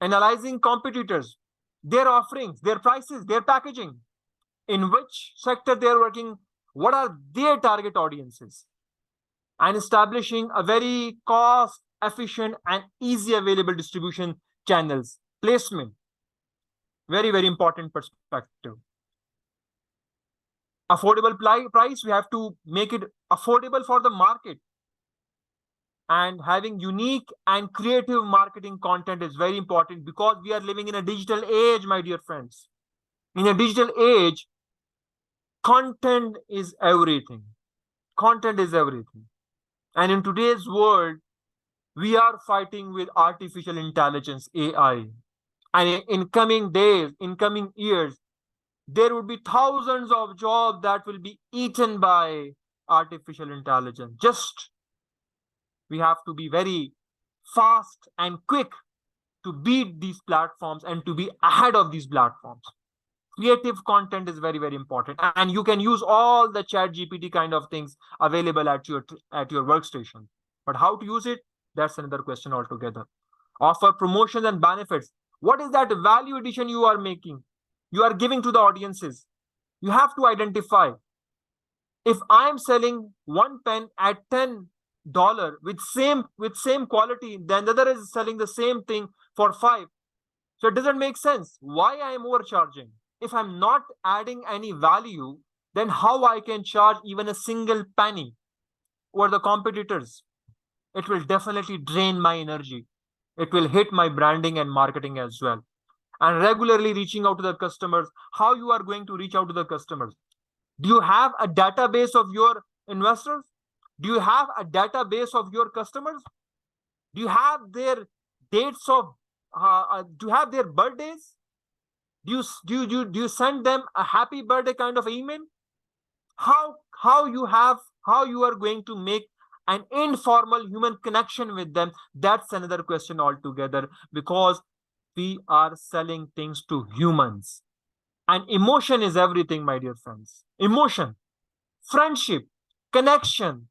analyzing competitors, their offerings, their prices, their packaging, in which sector they're working, what are their target audiences, and establishing a very cost efficient and easy available distribution channels. Placement, very, very important perspective. Affordable price, we have to make it affordable for the market. And having unique and creative marketing content is very important, because we are living in a digital age, my dear friends. In a digital age, content is everything. Content is everything. And in today's world, we are fighting with artificial intelligence, AI. And in coming days, in coming years, there will be thousands of jobs that will be eaten by artificial intelligence. Just we have to be very fast and quick to beat these platforms and to be ahead of these platforms. Creative content is very, very important. And you can use all the ChatGPT kind of things available at your workstation. But how to use it? That's another question altogether. Offer promotions and benefits. What is that value addition you are making? You are giving to the audiences. You have to identify. If I'm selling one pen at $10 with same quality, then the other is selling the same thing for $5. So it doesn't make sense. Why I am overcharging? If I'm not adding any value, then how I can charge even a single penny over the competitors? It will definitely drain my energy. It will hit my branding and marketing as well. And regularly reaching out to the customers. How you are going to reach out to the customers? Do you have a database of your investors? Do you have a database of your customers? Do you have their dates of, do you have their birthdays? Do you send them a happy birthday kind of email? How you are going to make an informal human connection with them? That's another question altogether, because we are selling things to humans, and emotion is everything, my dear friends. Emotion, friendship, connection.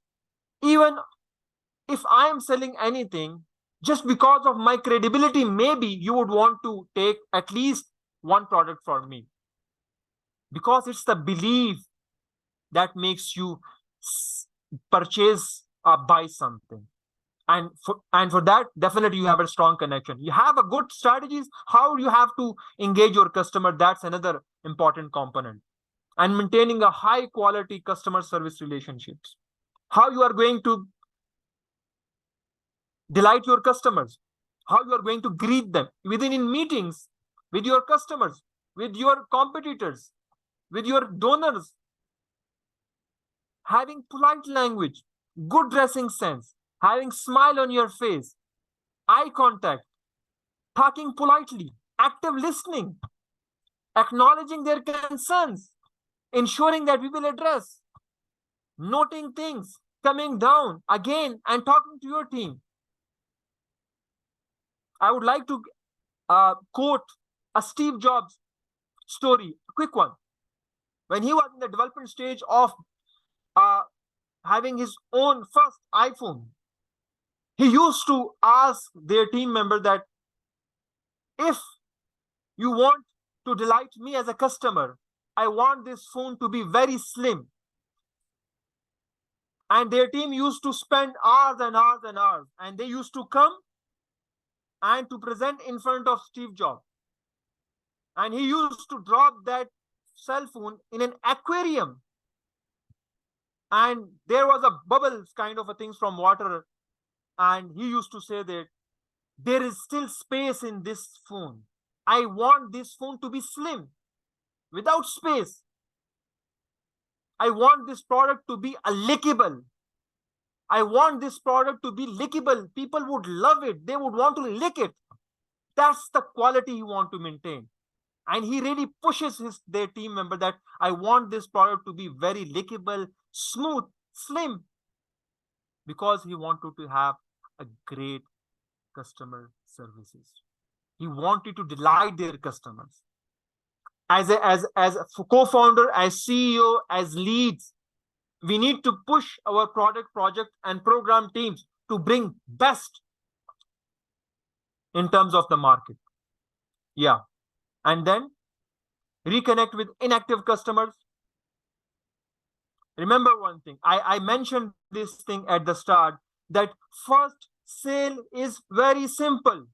Even if I am selling anything, just because of my credibility, maybe you would want to take at least one product from me. because it's the belief that makes you purchase or buy something. And for that, definitely you have a strong connection. You have a good strategies, how you have to engage your customer. That's another important component. And maintaining a high quality customer service relationships. How you are going to delight your customers, how you are going to greet them within in meetings, with your customers, with your competitors, with your donors. Having polite language, good dressing sense, having smile on your face, eye contact, talking politely, active listening, acknowledging their concerns, ensuring that we will address, noting things, coming down again and talking to your team. I would like to quote a Steve Jobs story, a quick one. When he was in the development stage of having his own first iPhone, he used to ask their team member that if you want to delight me as a customer, I want this phone to be very slim. And their team used to spend hours and hours and hours, and they used to come and to present in front of Steve Jobs. And he used to drop that cell phone in an aquarium. And there was a bubbles kind of a things from water. And he used to say that there is still space in this phone. I want this phone to be slim, without space. I want this product to be a lickable. I want this product to be lickable. People would love it. They would want to lick it. That's the quality you want to maintain. And he really pushes their team member that I want this product to be very lickable, smooth, slim, because he wanted to have a great customer services. He wanted to delight their customers. As a co-founder, as CEO, as leads, we need to push our product, project, and program teams to bring best in terms of the market. Yeah. And then reconnect with inactive customers. Remember one thing, I mentioned this thing at the start, that first sale is very simple.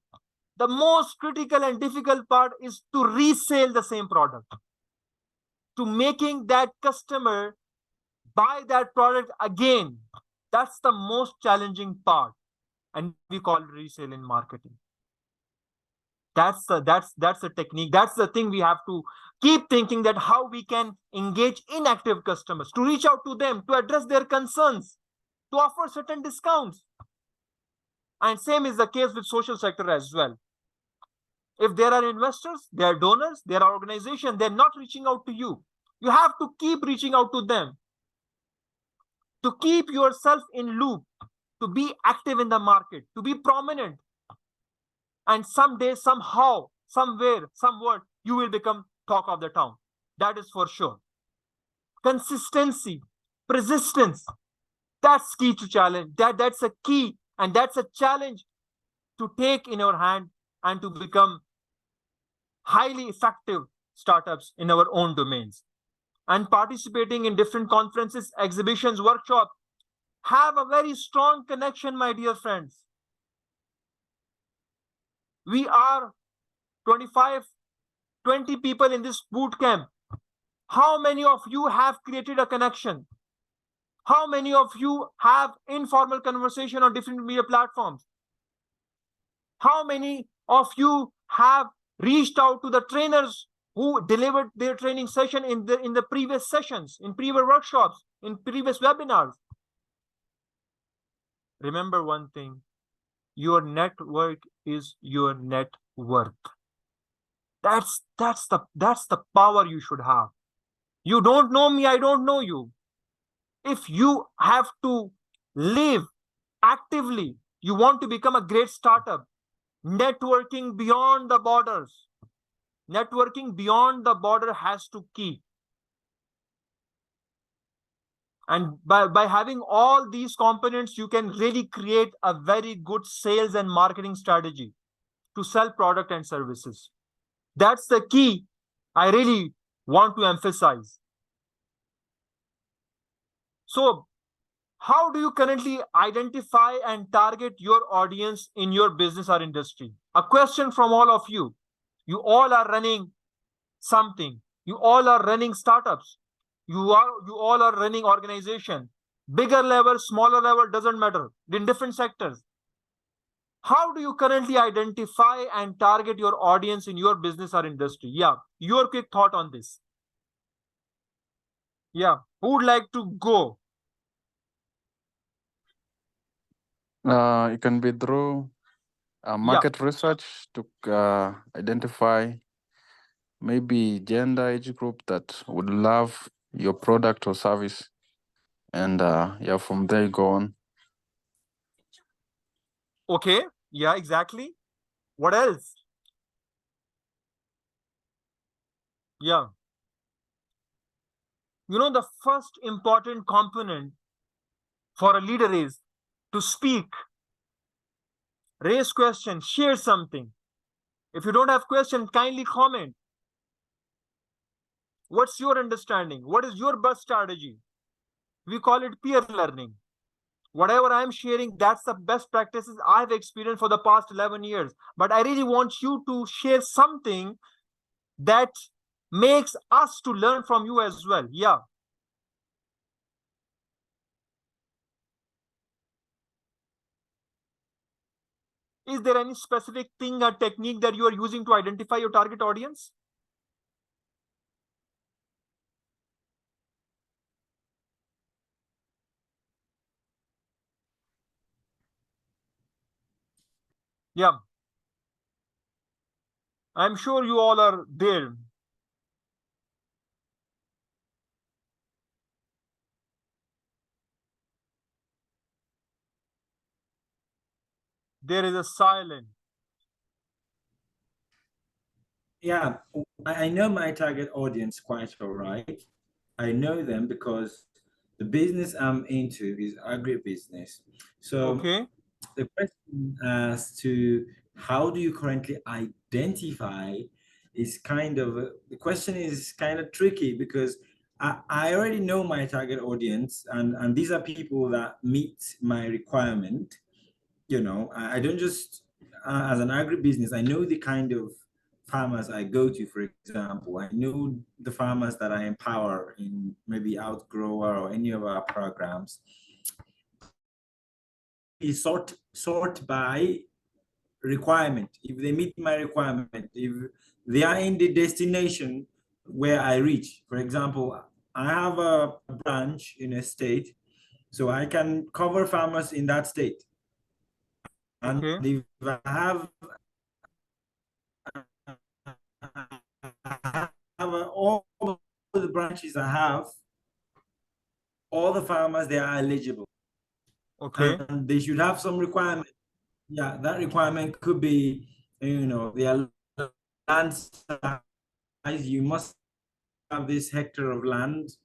The most critical and difficult part is to resell the same product, to making that customer buy that product again. That's the most challenging part, and we call it resale in marketing. That's the technique. That's the thing we have to keep thinking, that how we can engage inactive customers, to reach out to them, to address their concerns, to offer certain discounts. And same is the case with social sector as well. If there are investors, there are donors, there are organizations, they're not reaching out to you. You have to keep reaching out to them, to keep yourself in loop, to be active in the market, to be prominent. And someday, somehow, somewhere, somewhere, you will become talk of the town. That is for sure. Consistency, persistence, that's key to challenge. That's a key, and that's a challenge to take in our hand and to become highly effective startups in our own domains. And participating in different conferences, exhibitions, workshops, have a very strong connection, my dear friends. We are 25, 20 people in this boot camp. How many of you have created a connection? How many of you have informal conversation on different media platforms? How many of you have reached out to the trainers who delivered their training session in the previous sessions, in previous workshops, in previous webinars? Remember one thing, your network is your net worth. That's the power you should have. You don't know me, I don't know you. If you have to live actively, you want to become a great startup, networking beyond the borders. Networking beyond the border has to keep. And by having all these components, you can really create a very good sales and marketing strategy to sell product and services. That's the key. I really want to emphasize. So, how do you currently identify and target your audience in your business or industry? A question from all of you. You all are running something. You all are running startups. You all are running organization. Bigger level, smaller level, doesn't matter. In different sectors. How do you currently identify and target your audience in your business or industry? Yeah, your quick thought on this. Yeah, who would like to go? It can be through market research to identify maybe gender age group that would love your product or service. And yeah, from there you go on. Okay, yeah, exactly. What else? Yeah. You know, the first important component for a leader is to speak, raise questions, share something. If you don't have question, kindly comment. What's your understanding? What is your best strategy? We call it peer learning. Whatever I'm sharing, that's the best practices I've experienced for the past 11 years. But I really want you to share something that makes us to learn from you as well. Yeah. Is there any specific thing or technique that you are using to identify your target audience? Yeah. I'm sure you all are there. There is a silence. Yeah, I know my target audience quite all right. I know them because the business I'm into is agribusiness. So Okay. the question as to how do you currently identify is kind of the question is kind of tricky because I already know my target audience and these are people that meet my requirement. You know, I don't just as an agribusiness, I know the kind of farmers I go to, for example. I know the farmers that I empower in maybe Outgrower or any of our programs. Is sort by requirement. If they meet my requirement, if they are in the destination where I reach, for example, I have a branch in a state, so I can cover farmers in that state. And Okay. if I have all the branches I have, all the farmers they are eligible, Okay. and they should have some requirement. Yeah, that requirement could be, their land size. You must have this hectare of land.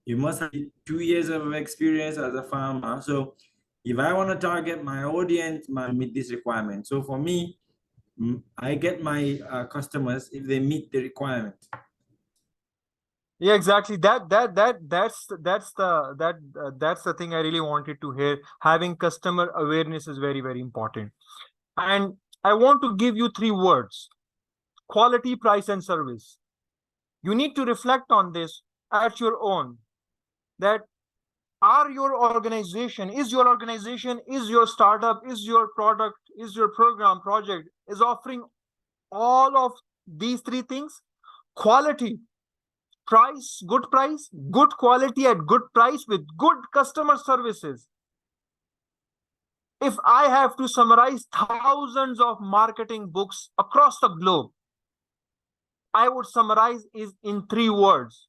You must have 2 years of experience as a farmer. So if I want to target my audience, must meet this requirement. So for me, I get my customers if they meet the requirement. Yeah, exactly. That's the thing I really wanted to hear. Having customer awareness is very, very important. And I want to give you 3 words: quality, price, and service. You need to reflect on this at your own. That is your organization, is your startup, is your product, is your program, project, is offering all of these 3 things? Quality, price, good quality at good price with good customer services. If I have to summarize thousands of marketing books across the globe, I would summarize is in 3 words: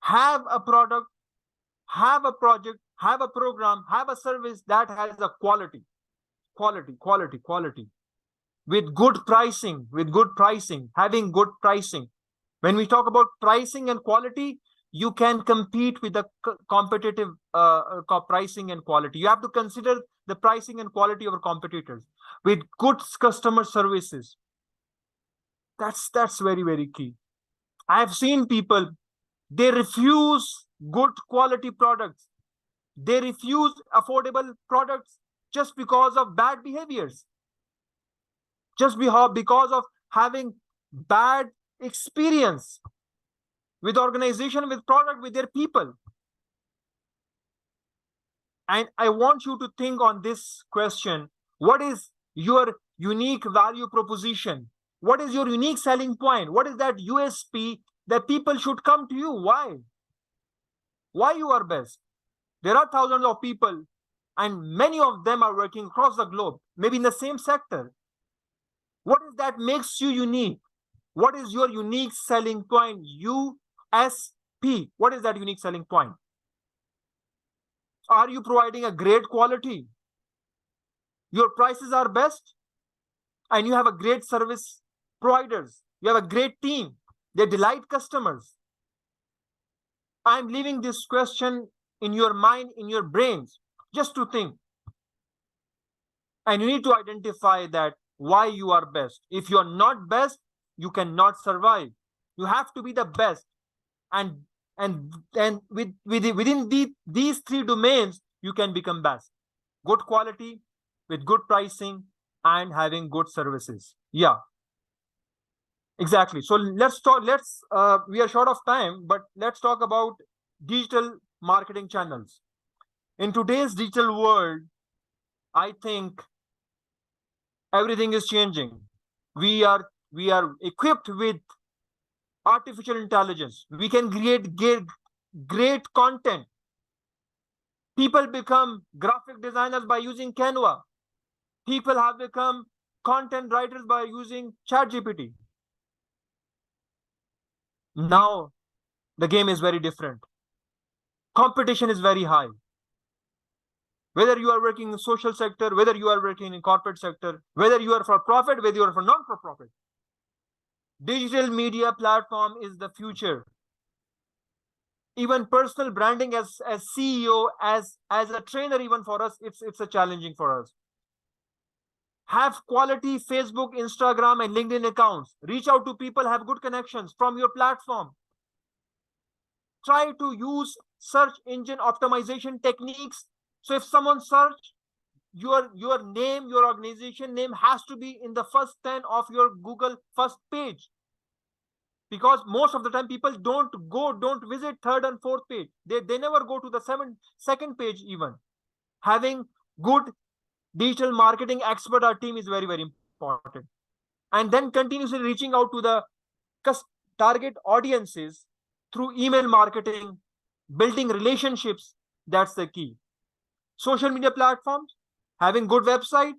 have a product, have a project, have a program, have a service that has a quality, quality, with good pricing, having good pricing. When we talk about pricing and quality, you can compete with the competitive pricing and quality. You have to consider the pricing and quality of our competitors with good customer services. That's very, very key. I have seen people, they refuse good quality products. They refuse affordable products just because of bad behaviors, just because of having bad experience with organization, with product, with their people. And I want you to think on this question. What is your unique value proposition? What is your unique selling point? What is that USP that people should come to you? Why? Why you are best? There are thousands of people, and many of them are working across the globe, maybe in the same sector. What is that makes you unique? What is your unique selling point? USP. What is that unique selling point? Are you providing a great quality? Your prices are best, and you have a great service providers. You have a great team. They delight customers. I'm leaving this question in your mind, in your brains, just to think. And you need to identify that why you are best. If you are not best, you cannot survive. You have to be the best. And within these three domains, you can become best. Good quality, with good pricing, and having good services. Yeah, exactly. So let's talk. We are short of time, but let's talk about digital marketing channels. In today's digital world, I think everything is changing. We are equipped with artificial intelligence. We can create great content. People become graphic designers by using Canva. People have become content writers by using ChatGPT. Now the game is very different. Competition is very high. Whether you are working in social sector, whether you are working in corporate sector, whether you are for profit, whether you are for non-for-profit, digital media platform is the future. Even personal branding as CEO, as a trainer, even for us, it's a challenging for us. Have quality Facebook, Instagram, and LinkedIn accounts. Reach out to people, have good connections from your platform. Try to use search engine optimization techniques. So if someone search your name, your organization name has to be in the first 10 of your Google first page. Because most of the time people don't visit third and fourth page. They never go to the second page even. Having good digital marketing expert or team is very, very important. And then continuously reaching out to the target audiences through email marketing, building relationships, that's the key. Social media platforms, having good website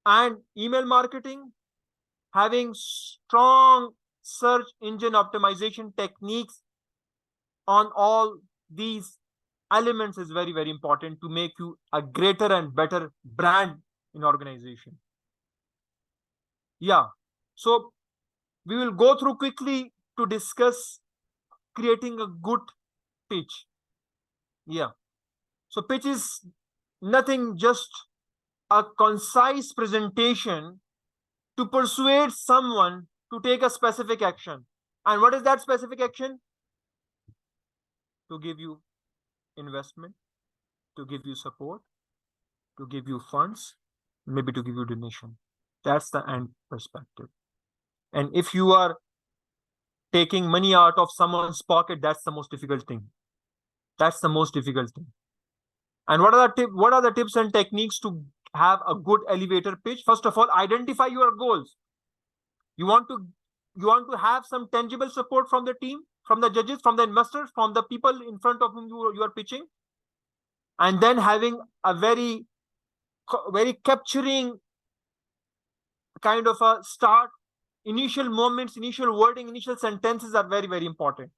and email marketing, having strong search engine optimization techniques on all these elements is very, very important to make you a greater and better brand in organization. Yeah, so we will go through quickly to discuss creating a good pitch. Yeah, so pitch is nothing, just a concise presentation to persuade someone to take a specific action. And what is that specific action? To give you investment, to give you support, to give you funds, maybe to give you donation. That's the end perspective. And if you are taking money out of someone's pocket, that's the most difficult thing. That's the most difficult thing. And what are the tips and techniques to have a good elevator pitch? First of all, identify your goals. You want to have some tangible support from the team, from the judges, from the investors, from the people in front of whom you are pitching. And then having a very capturing kind of a start. Initial moments, initial wording, initial sentences are very, very important.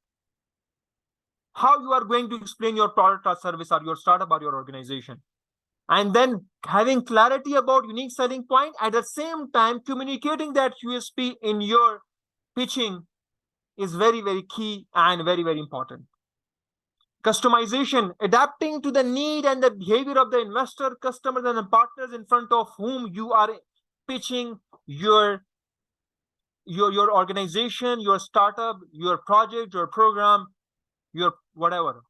How you are going to explain your product or service or your startup or your organization. And then having clarity about unique selling point, at the same time communicating that USP in your pitching is very, very key and very, very important. Customization, adapting to the need and the behavior of the investor, customers, and the partners in front of whom you are pitching your your organization, your startup, your project, your program, your whatever.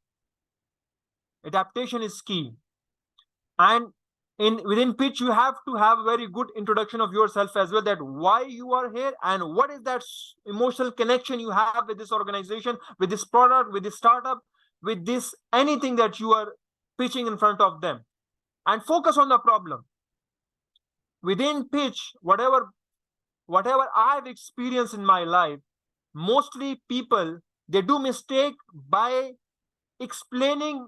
Adaptation is key. And within pitch, you have to have a very good introduction of yourself as well, that why you are here and what is that emotional connection you have with this organization, with this product, with this startup, with this anything that you are pitching in front of them, and focus on the problem. Within pitch, whatever I've experienced in my life, mostly people, they do mistake by explaining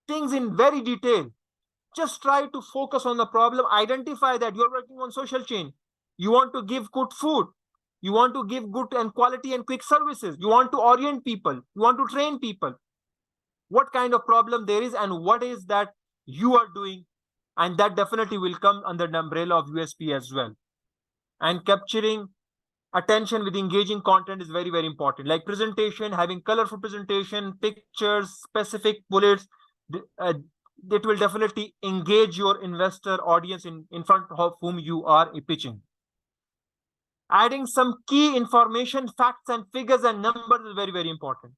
things in very detail. Just try to focus on the problem. Identify that you're working on social chain. You want to give good food. You want to give good and quality and quick services. You want to orient people. You want to train people. What kind of problem there is and what is that you are doing. And that definitely will come under the umbrella of USP as well. And capturing attention with engaging content is very, very important. Like presentation, having colorful presentation, pictures, specific bullets, it will definitely engage your investor audience in front of whom you are pitching. Adding some key information, facts and figures and numbers is very, very important.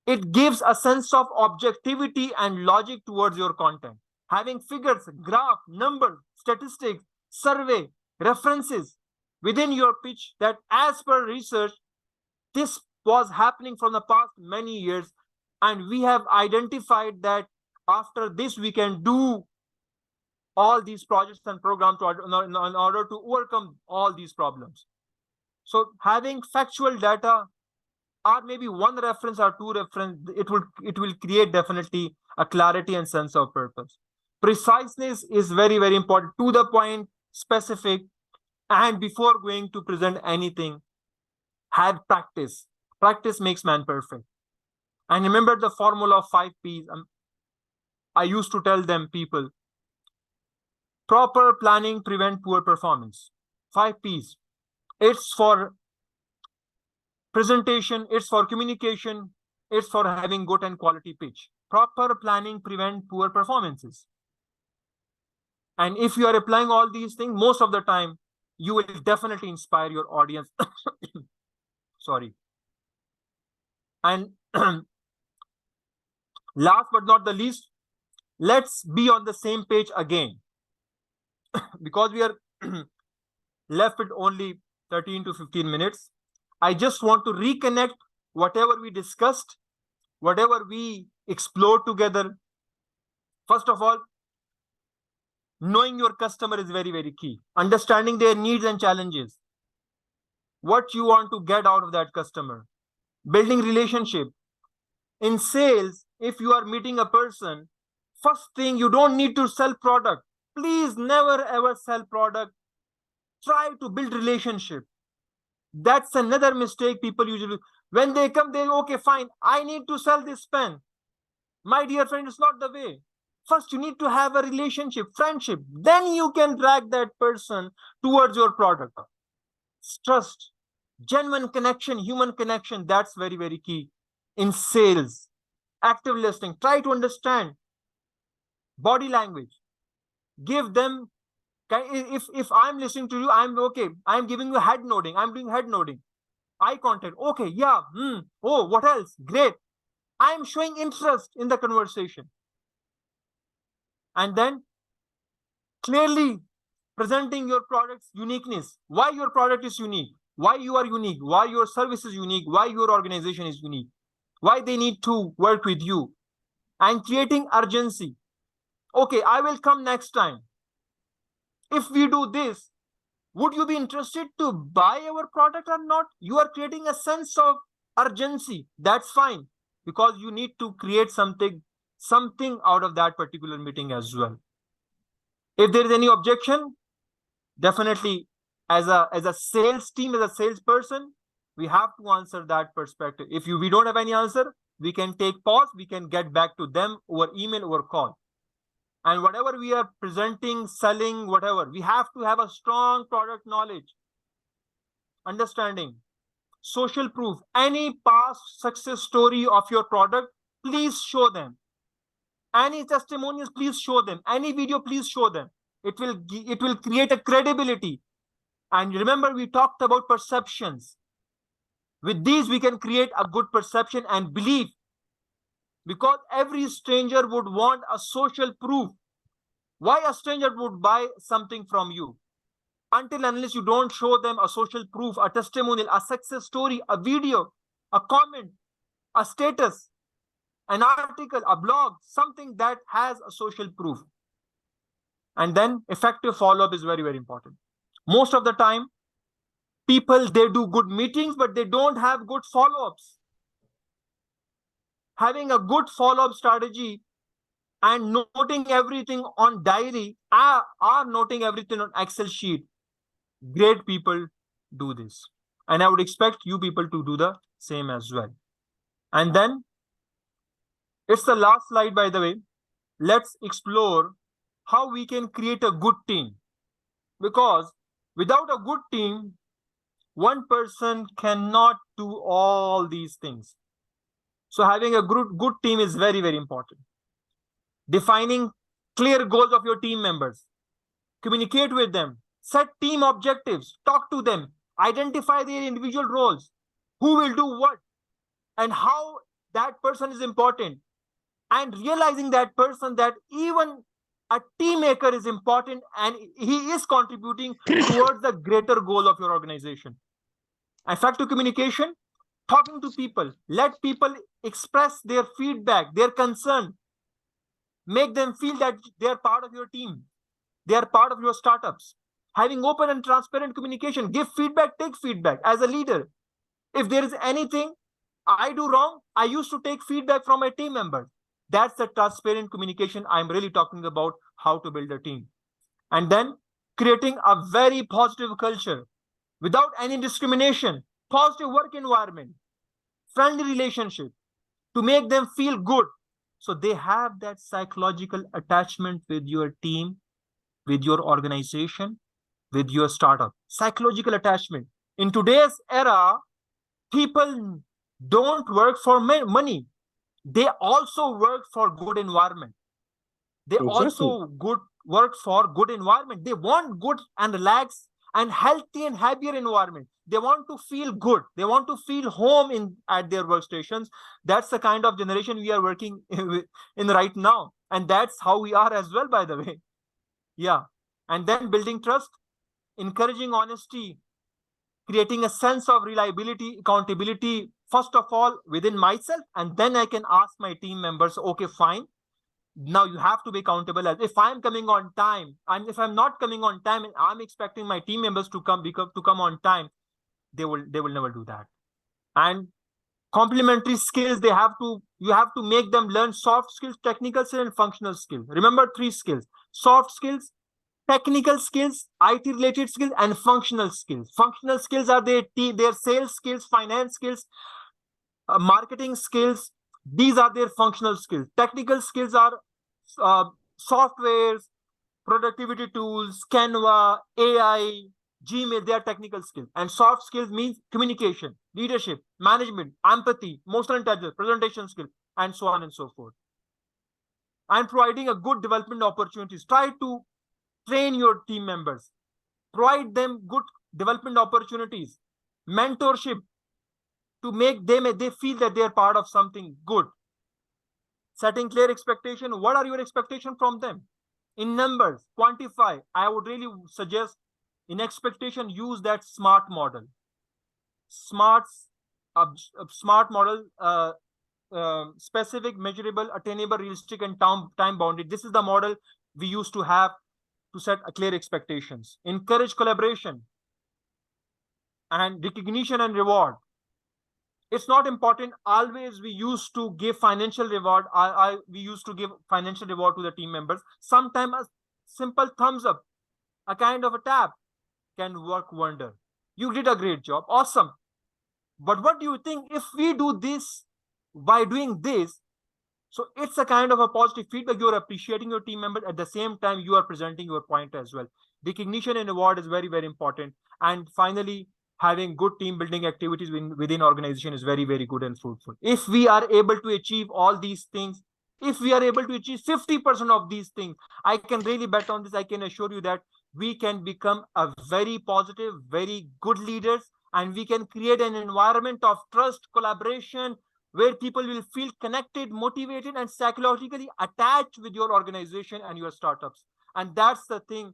It gives a sense of objectivity and logic towards your content. Having figures, graph, numbers, statistics, survey, references within your pitch, that as per research, this was happening from the past many years, and we have identified that after this we can do all these projects and programs in order to overcome all these problems. So having factual data, or maybe one reference or two reference, it will create definitely a clarity and sense of purpose. Preciseness is very, very important, to the point, specific, and before going to present anything, have practice. Practice makes man perfect. And remember the formula of 5 P's. I used to tell them, people, proper planning prevent poor performance. 5 P's. It's for presentation, it's for communication, it's for having good and quality pitch. Proper planning prevent poor performances. And if you are applying all these things, most of the time, you will definitely inspire your audience. Sorry. And last but not the least, let's be on the same page again. Because we are left with only 13 to 15 minutes. I just want to reconnect whatever we discussed, whatever we explored together. First of all, knowing your customer is very, very key. Understanding their needs and challenges. What you want to get out of that customer. Building relationship. In sales, if you are meeting a person, first thing, you don't need to sell product. Please never ever sell product. Try to build relationship. That's another mistake people usually, when they come, they, okay, fine, I need to sell this pen. My dear friend, it's not the way. First, you need to have a relationship, friendship. Then you can drag that person towards your product. Trust, genuine connection, human connection, that's very, very key. In sales, active listening, try to understand body language. Give them, if I'm listening to you, I'm okay. I'm giving you head nodding. I'm doing head nodding. Eye contact. Okay, yeah. Oh, what else? Great. I'm showing interest in the conversation. And then clearly presenting your product's uniqueness. Why your product is unique. Why you are unique. Why your service is unique. Why your organization is unique. Why they need to work with you. And creating urgency. Okay, I will come next time. If we do this, would you be interested to buy our product or not? You are creating a sense of urgency. That's fine, because you need to create something out of that particular meeting as well. If there is any objection, definitely as a sales team, as a salesperson, we have to answer that perspective. If we don't have any answer, we can take pause, we can get back to them over email or call. And whatever we are presenting, selling, whatever, we have to have a strong product knowledge, understanding, social proof. Any past success story of your product, please show them. Any testimonials, please show them. Any video, please show them. It will create a credibility. And remember, we talked about perceptions. With these, we can create a good perception and belief, because every stranger would want a social proof. Why a stranger would buy something from you? Until unless you don't show them a social proof, a testimonial, a success story, a video, a comment, a status, an article, a blog, something that has a social proof. And then effective follow-up is very, very important. Most of the time, people, they do good meetings, but they don't have good follow-ups. Having a good follow-up strategy and noting everything on diary or noting everything on Excel sheet, great people do this. And I would expect you people to do the same as well. And then, it's the last slide, by the way. Let's explore how we can create a good team. Because without a good team, one person cannot do all these things. So having a good team is very, very important. Defining clear goals of your team members. Communicate with them. Set team objectives. Talk to them. Identify their individual roles. Who will do what and how that person is important. And realizing that person, that even a team maker is important and he is contributing towards the greater goal of your organization. Effective communication, talking to people, let people express their feedback, their concern, make them feel that they are part of your team, they are part of your startups. Having open and transparent communication, give feedback, take feedback. As a leader, if there is anything I do wrong, I used to take feedback from my team members. That's the transparent communication I'm really talking about, how to build a team. And then creating a very positive culture without any discrimination, positive work environment, friendly relationship to make them feel good. So they have that psychological attachment with your team, with your organization, with your startup. Psychological attachment. In today's era, people don't work for money. They also work for good environment. They also work for good environment. They want good and relaxed and healthy and happier environment. They want to feel good. They want to feel home at their workstations. That's the kind of generation we are working in right now. And that's how we are as well, by the way. Yeah. And then building trust, encouraging honesty, creating a sense of reliability, accountability, first of all, within myself. And then I can ask my team members, okay, fine. Now you have to be accountable. As if I'm coming on time, and if I'm not coming on time, and I'm expecting my team members to come on time, they will never do that. And complementary skills, you have to make them learn soft skills, technical skills, and functional skills. Remember 3 skills: soft skills, technical skills, IT related skills, and functional skills. Functional skills are their sales skills, finance skills, marketing skills. These are their functional skills. Technical skills are softwares, productivity tools, Canva, AI, Gmail. They are technical skills. And soft skills means communication, leadership, management, empathy, emotional intelligence, presentation skill, and so on and so forth. And providing a good development opportunities. Try to train your team members, provide them good development opportunities, mentorship, to make they feel that they are part of something good. Setting clear expectation. What are your expectations from them? In numbers, quantify. I would really suggest in expectation, use that SMART model. SMART model, specific, measurable, attainable, realistic, and time bounded. This is the model we used to have to set a clear expectations. Encourage collaboration and recognition and reward. It's not important always we used to give financial reward. We used to give financial reward to the team members. Sometimes a simple thumbs up, a kind of a tap can work wonder. You did a great job. Awesome. But what do you think if we do this by doing this? So it's a kind of a positive feedback. You're appreciating your team members. At the same time, you are presenting your point as well. Recognition and reward is very, very important. And finally, having good team building activities within organization is very, very good and fruitful. If we are able to achieve all these things, if we are able to achieve 50% of these things, I can really bet on this. I can assure you that we can become a very positive, very good leaders, and we can create an environment of trust, collaboration, where people will feel connected, motivated, and psychologically attached with your organization and your startups. And that's the thing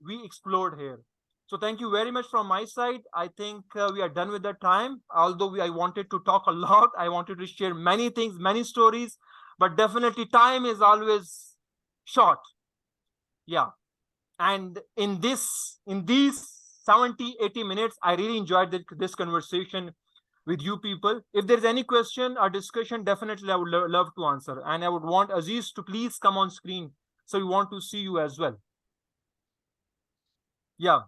we explored here. So thank you very much from my side. I think we are done with the time. Although I wanted to talk a lot, I wanted to share many things, many stories, but definitely time is always short. Yeah. And in these 70, 80 minutes, I really enjoyed this conversation with you people. If there's any question or discussion, definitely I would love to answer. And I would want Aziz to please come on screen. So we want to see you as well. Yeah.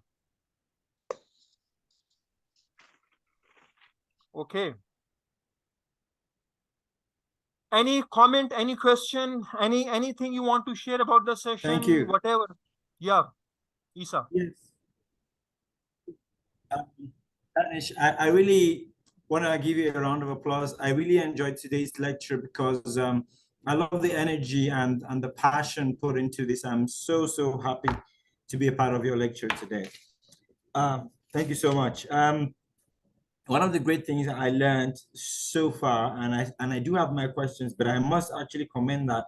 Okay. Any comment, any question, anything you want to share about the session? Thank you. Whatever. Yeah. Isa. Yes. Danish, I really want to give you a round of applause. I really enjoyed today's lecture because I love the energy and the passion put into this. I'm so happy to be a part of your lecture today. Thank you so much. One of the great things I learned so far, and I do have my questions, but I must actually commend that,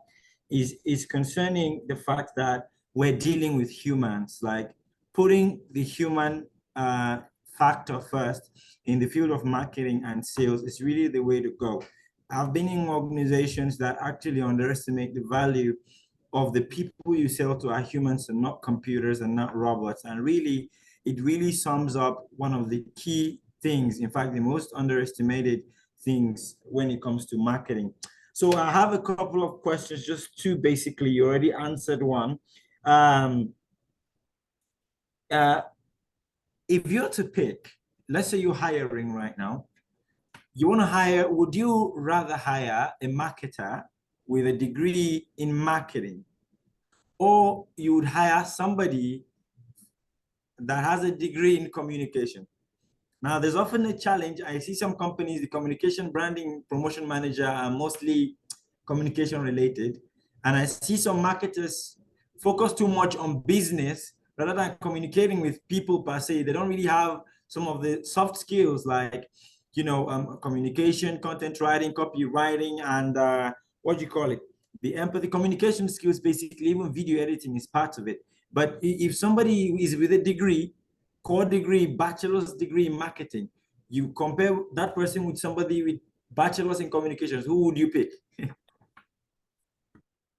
is concerning the fact that we're dealing with humans, like putting the human factor first in the field of marketing and sales is really the way to go. I've been in organizations that actually underestimate the value of the people you sell to are humans and not computers and not robots. And really, it really sums up one of the key things, in fact, the most underestimated things when it comes to marketing. So I have a couple of questions, just two basically. You already answered one. If you're to pick, let's say you're hiring right now, you want to hire, would you rather hire a marketer with a degree in marketing, or you would hire somebody that has a degree in communication? Now, there's often a challenge. I see some companies, the communication, branding, promotion manager are mostly communication related. And I see some marketers focus too much on business rather than communicating with people per se. They don't really have some of the soft skills like, communication, content writing, copywriting, and what do you call it? The empathy, communication skills, basically, even video editing is part of it. But if somebody is with a degree, core degree, bachelor's degree in marketing, you compare that person with somebody with bachelor's in communications, who would you pick?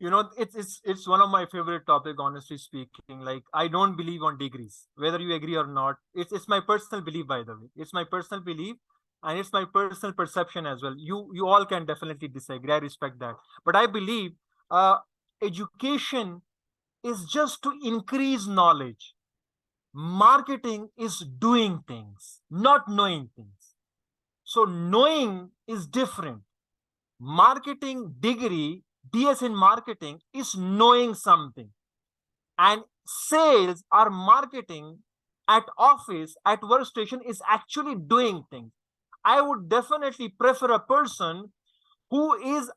It's one of my favorite topic, honestly speaking. Like, I don't believe on degrees, whether you agree or not. It's my personal belief, by the way. It's my personal belief, and it's my personal perception as well. You all can definitely disagree. I respect that. But I believe education is just to increase knowledge. Marketing is doing things, not knowing things. So knowing is different. Marketing degree, DS in marketing, is knowing something. And sales or marketing at office, at workstation, is actually doing things. I would definitely prefer a person who is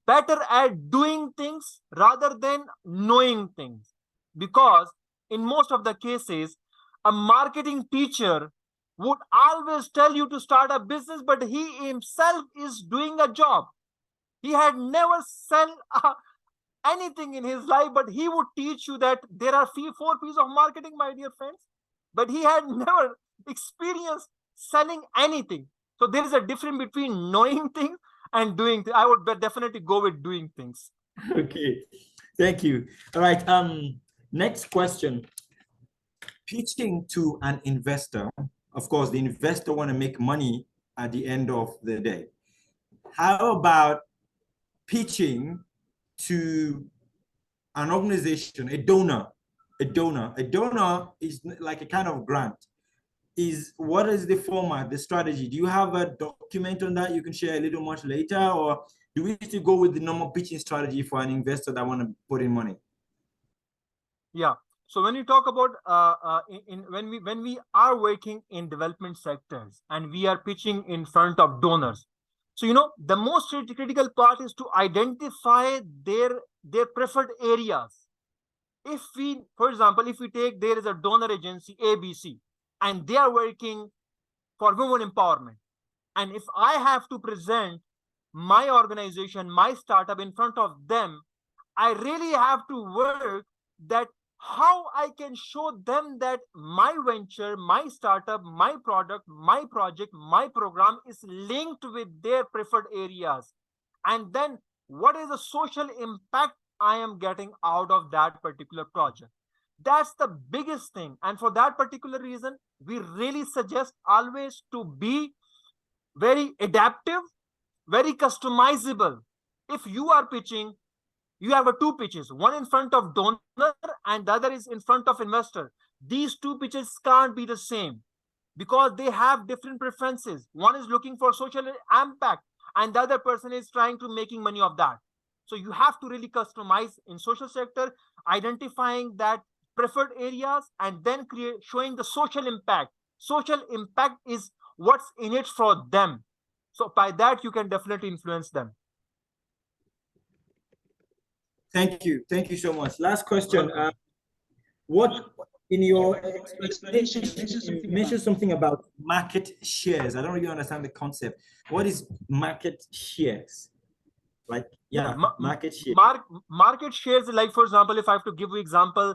better at doing things rather than knowing things. Because in most of the cases, a marketing teacher would always tell you to start a business, but he himself is doing a job. He had never sell anything in his life, but he would teach you that there are 4 P's of marketing, my dear friends. But he had never experienced selling anything. So there is a difference between knowing things and doing things. I would definitely go with doing things. Okay, thank you. All right, next question. Pitching to an investor, of course, the investor want to make money at the end of the day. How about pitching to an organization, a donor? A donor is like a kind of grant. What is the format, the strategy? Do you have a document on that you can share a little much later, or do we need to go with the normal pitching strategy for an investor that want to put in money? Yeah. So when you talk about when we are working in development sectors and we are pitching in front of donors, so the most critical part is to identify their preferred areas. If we, for example, if we take, there is a donor agency ABC, and they are working for women empowerment, and if I have to present my organization, my startup in front of them, I really have to work that how I can show them that my venture, my startup, my product, my project, my program is linked with their preferred areas. And then what is the social impact I am getting out of that particular project? That's the biggest thing. And for that particular reason, we really suggest always to be very adaptive, very customizable. If you are pitching, you have two pitches, one in front of donor and the other is in front of investor. These two pitches can't be the same because they have different preferences. One is looking for social impact and the other person is trying to making money of that. So you have to really customize in social sector, identifying that preferred areas and then showing the social impact. Social impact is what's in it for them. So by that, you can definitely influence them. Thank you so much. Last question. What in your explanation you mentioned something about market shares? I don't really understand the concept. What is market shares? Like, yeah, market shares. Market shares, like for example, if I have to give you example,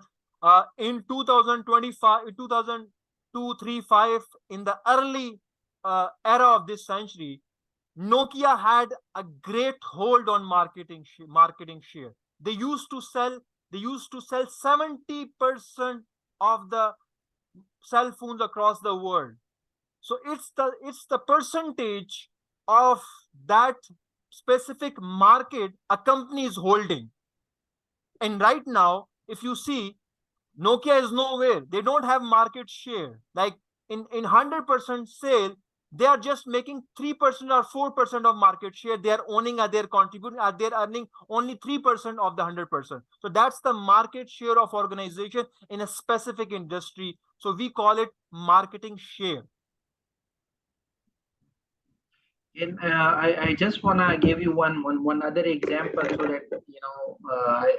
in 2025, 2002, 3, 5, in the early era of this century, Nokia had a great hold on marketing share. They used to sell 70% of the cell phones across the world. So it's the percentage of that specific market a company is holding. And right now, if you see, Nokia is nowhere. They don't have market share. Like in 100% sale, they are just making 3% or 4% of market share. They are owning, they're contributing, they're earning only 3% of the 100%. So that's the market share of organization in a specific industry. So we call it marketing share. And I just wanna give you one other example so that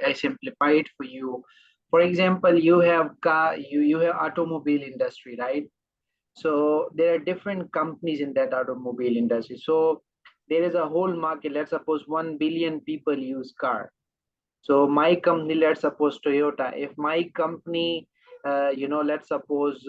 I simplify it for you. For example, you have you have automobile industry, right? So there are different companies in that automobile industry. So there is a whole market. Let's suppose 1 billion people use car. So my company, let's suppose Toyota. If my company, let's suppose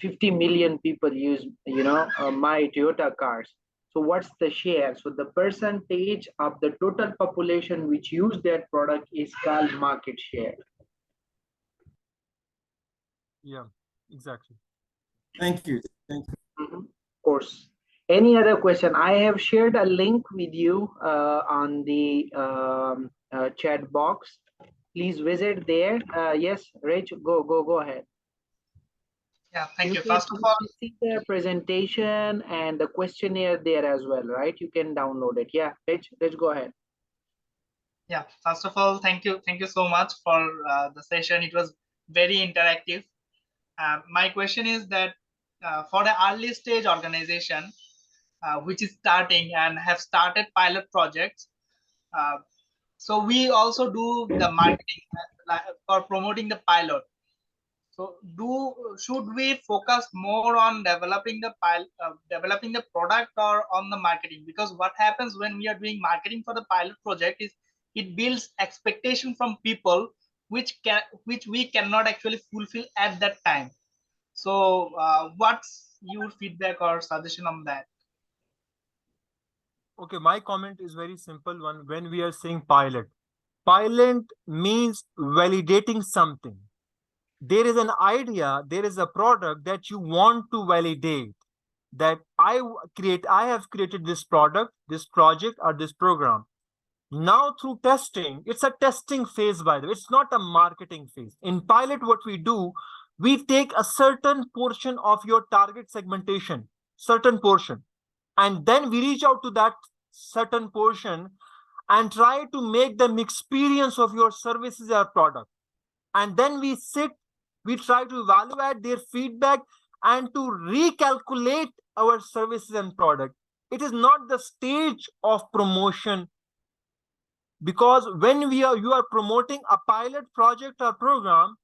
50 million people use, my Toyota cars. So what's the share? So the percentage of the total population which use that product is called market share. Yeah, exactly. Thank you. Thank you. Of course. Any other question? I have shared a link with you on the chat box. Please visit there. Yes, Rich, go ahead. Yeah, thank you. First of all, see the presentation and the questionnaire there as well, right? You can download it. Yeah, Rich, go ahead. Yeah, first of all, thank you so much for the session. It was very interactive. My question is that for the early stage organization which is starting and have started pilot projects, so we also do the marketing for promoting the pilot. So should we focus more on developing the product or on the marketing? Because what happens when we are doing marketing for the pilot project is it builds expectation from people which we cannot actually fulfill at that time. So what's your feedback or suggestion on that? Okay, my comment is very simple one. When we are saying pilot means validating something. There is an idea, there is a product that you want to validate, that I have created this product, this project, or this program. Now through testing, it's a testing phase, by the way, it's not a marketing phase. In pilot, what we do, we take a certain portion of your target segmentation, certain portion, and then we reach out to that certain portion and try to make them experience of your services or product. And then we try to evaluate their feedback and to recalculate our services and product. It is not the stage of promotion Because when you are promoting a pilot project or program,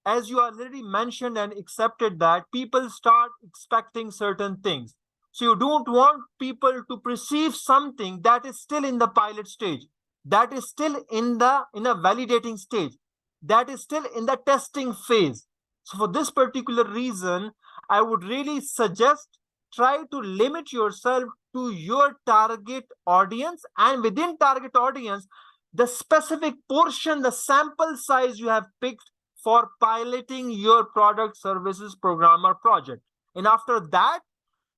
as you already mentioned and accepted, that people start expecting certain things. So you don't want people to perceive something that is still in the pilot stage, that is still in a validating stage, that is still in the testing phase. So for this particular reason, I would really suggest, try to limit yourself to your target audience, and within target audience, the specific portion, the sample size you have picked for piloting your product, services, program, or project. And after that,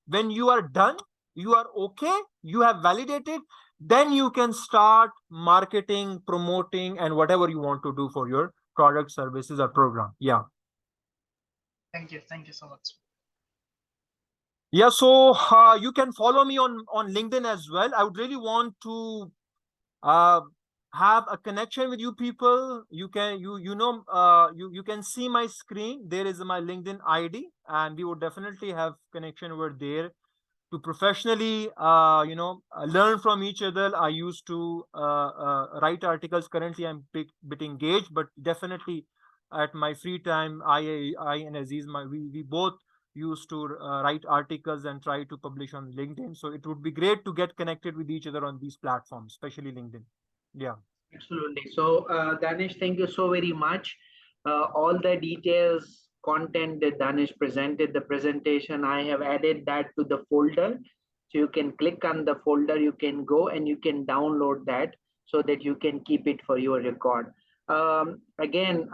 when you are done, you are okay, you have validated, then you can start marketing, promoting, and whatever you want to do for your product, services, or program. Yeah. Thank you so much. Yeah, so you can follow me on LinkedIn as well. I would really want to uh, have a connection with you people. You can you can see my screen. There is my LinkedIn ID, and we would definitely have connection over there to professionally learn from each other. I used to write articles. Currently I'm bit engaged, but definitely at my free time, I and Aziz, we both used to write articles and try to publish on LinkedIn. So it would be great to get connected with each other on these platforms, especially LinkedIn. Yeah. Absolutely. So, Danish, thank you so very much. All the details, content that Danish presented, the presentation, I have added that to the folder. So you can click on the folder, you can go and you can download that so that you can keep it for your record. Again,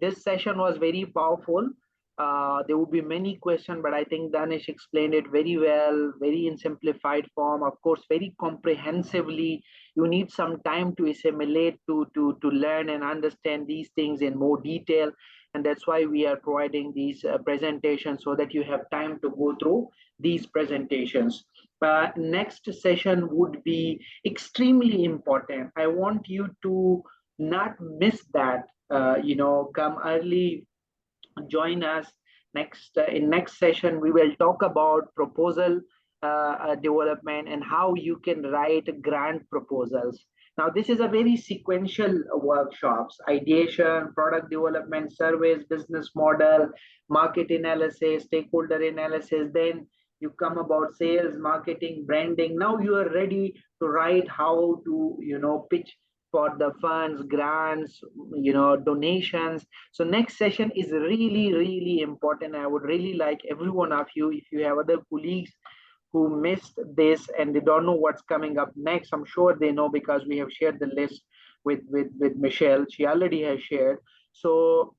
this session was very powerful. There will be many questions, but I think Danish explained it very well, very in simplified form, of course, very comprehensively. You need some time to assimilate, to learn and understand these things in more detail, and that's why we are providing these presentations, so that you have time to go through these presentations. Next session would be extremely important. I want you to not miss that. Come early, join us next. In next session we will talk about proposal development and how you can write grant proposals. Now this is a very sequential workshops: ideation, product development, surveys, business model, market analysis, stakeholder analysis. Then you come about sales, marketing, branding. Now you are ready to write how to pitch for the funds, grants, donations. So next session is really, really important. I would really like every one of you, if you have other colleagues who missed this and they don't know what's coming up next, I'm sure they know, because we have shared the list with Michelle. She already has shared. So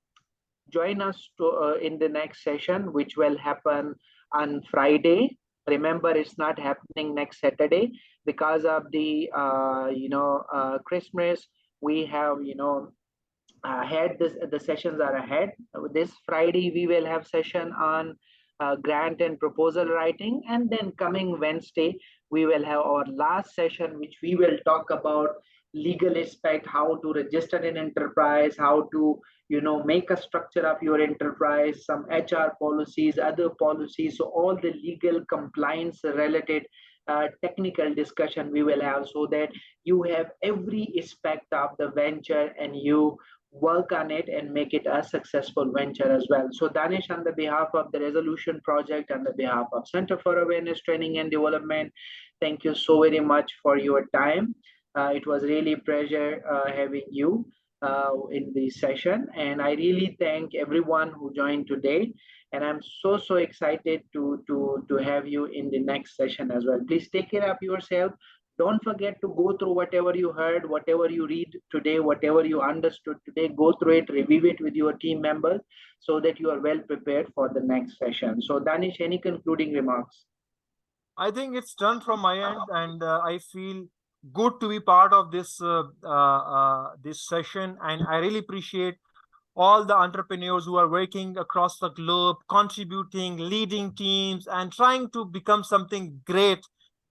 join us in the next session, which will happen on Friday. Remember, it's not happening next Saturday because of the Christmas. We have ahead, the sessions are ahead. This Friday we will have session on grant and proposal writing, and then coming Wednesday we will have our last session, which we will talk about legal aspect, how to register an enterprise, how to make a structure of your enterprise, some HR policies, other policies. So all the legal compliance related technical discussion we will have, so that you have every aspect of the venture and you work on it and make it a successful venture as well. So Danish, on the behalf of the Resolution Project, on the behalf of Center for Awareness Training and Development, thank you so very much for your time. It was really a pleasure having you in this session, and I really thank everyone who joined today, and I'm so excited to have you in the next session as well. Please take care of yourself. Don't forget to go through whatever you heard, whatever you read today, whatever you understood today. Go through it, review it with your team members, so that you are well prepared for the next session. So Danish, any concluding remarks? I think it's done from my end, and I feel good to be part of this session, and I really appreciate all the entrepreneurs who are working across the globe, contributing, leading teams, and trying to become something great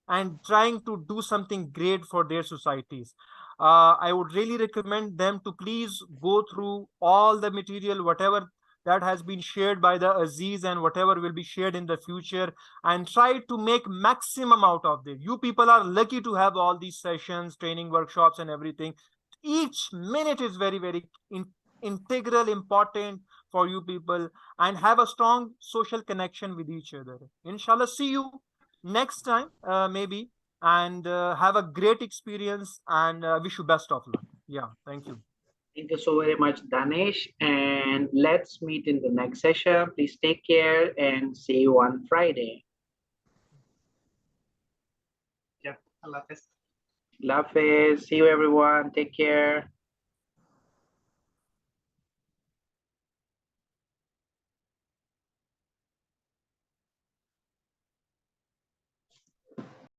and trying to do something great for their societies. I would really recommend them to please go through all the material, whatever that has been shared by the Aziz and whatever will be shared in the future, and try to make maximum out of it. You people are lucky to have all these sessions, training workshops and everything. Each minute is very, very integral, important for you people, and have a strong social connection with each other. Inshallah, see you next time, maybe, and have a great experience, and wish you best of luck. Yeah, thank you. Thank you so very much, Danesh. And let's meet in the next session. Please take care and see you on Friday. Yeah, Allah Hafiz. Allah Hafiz. See you everyone. Take care.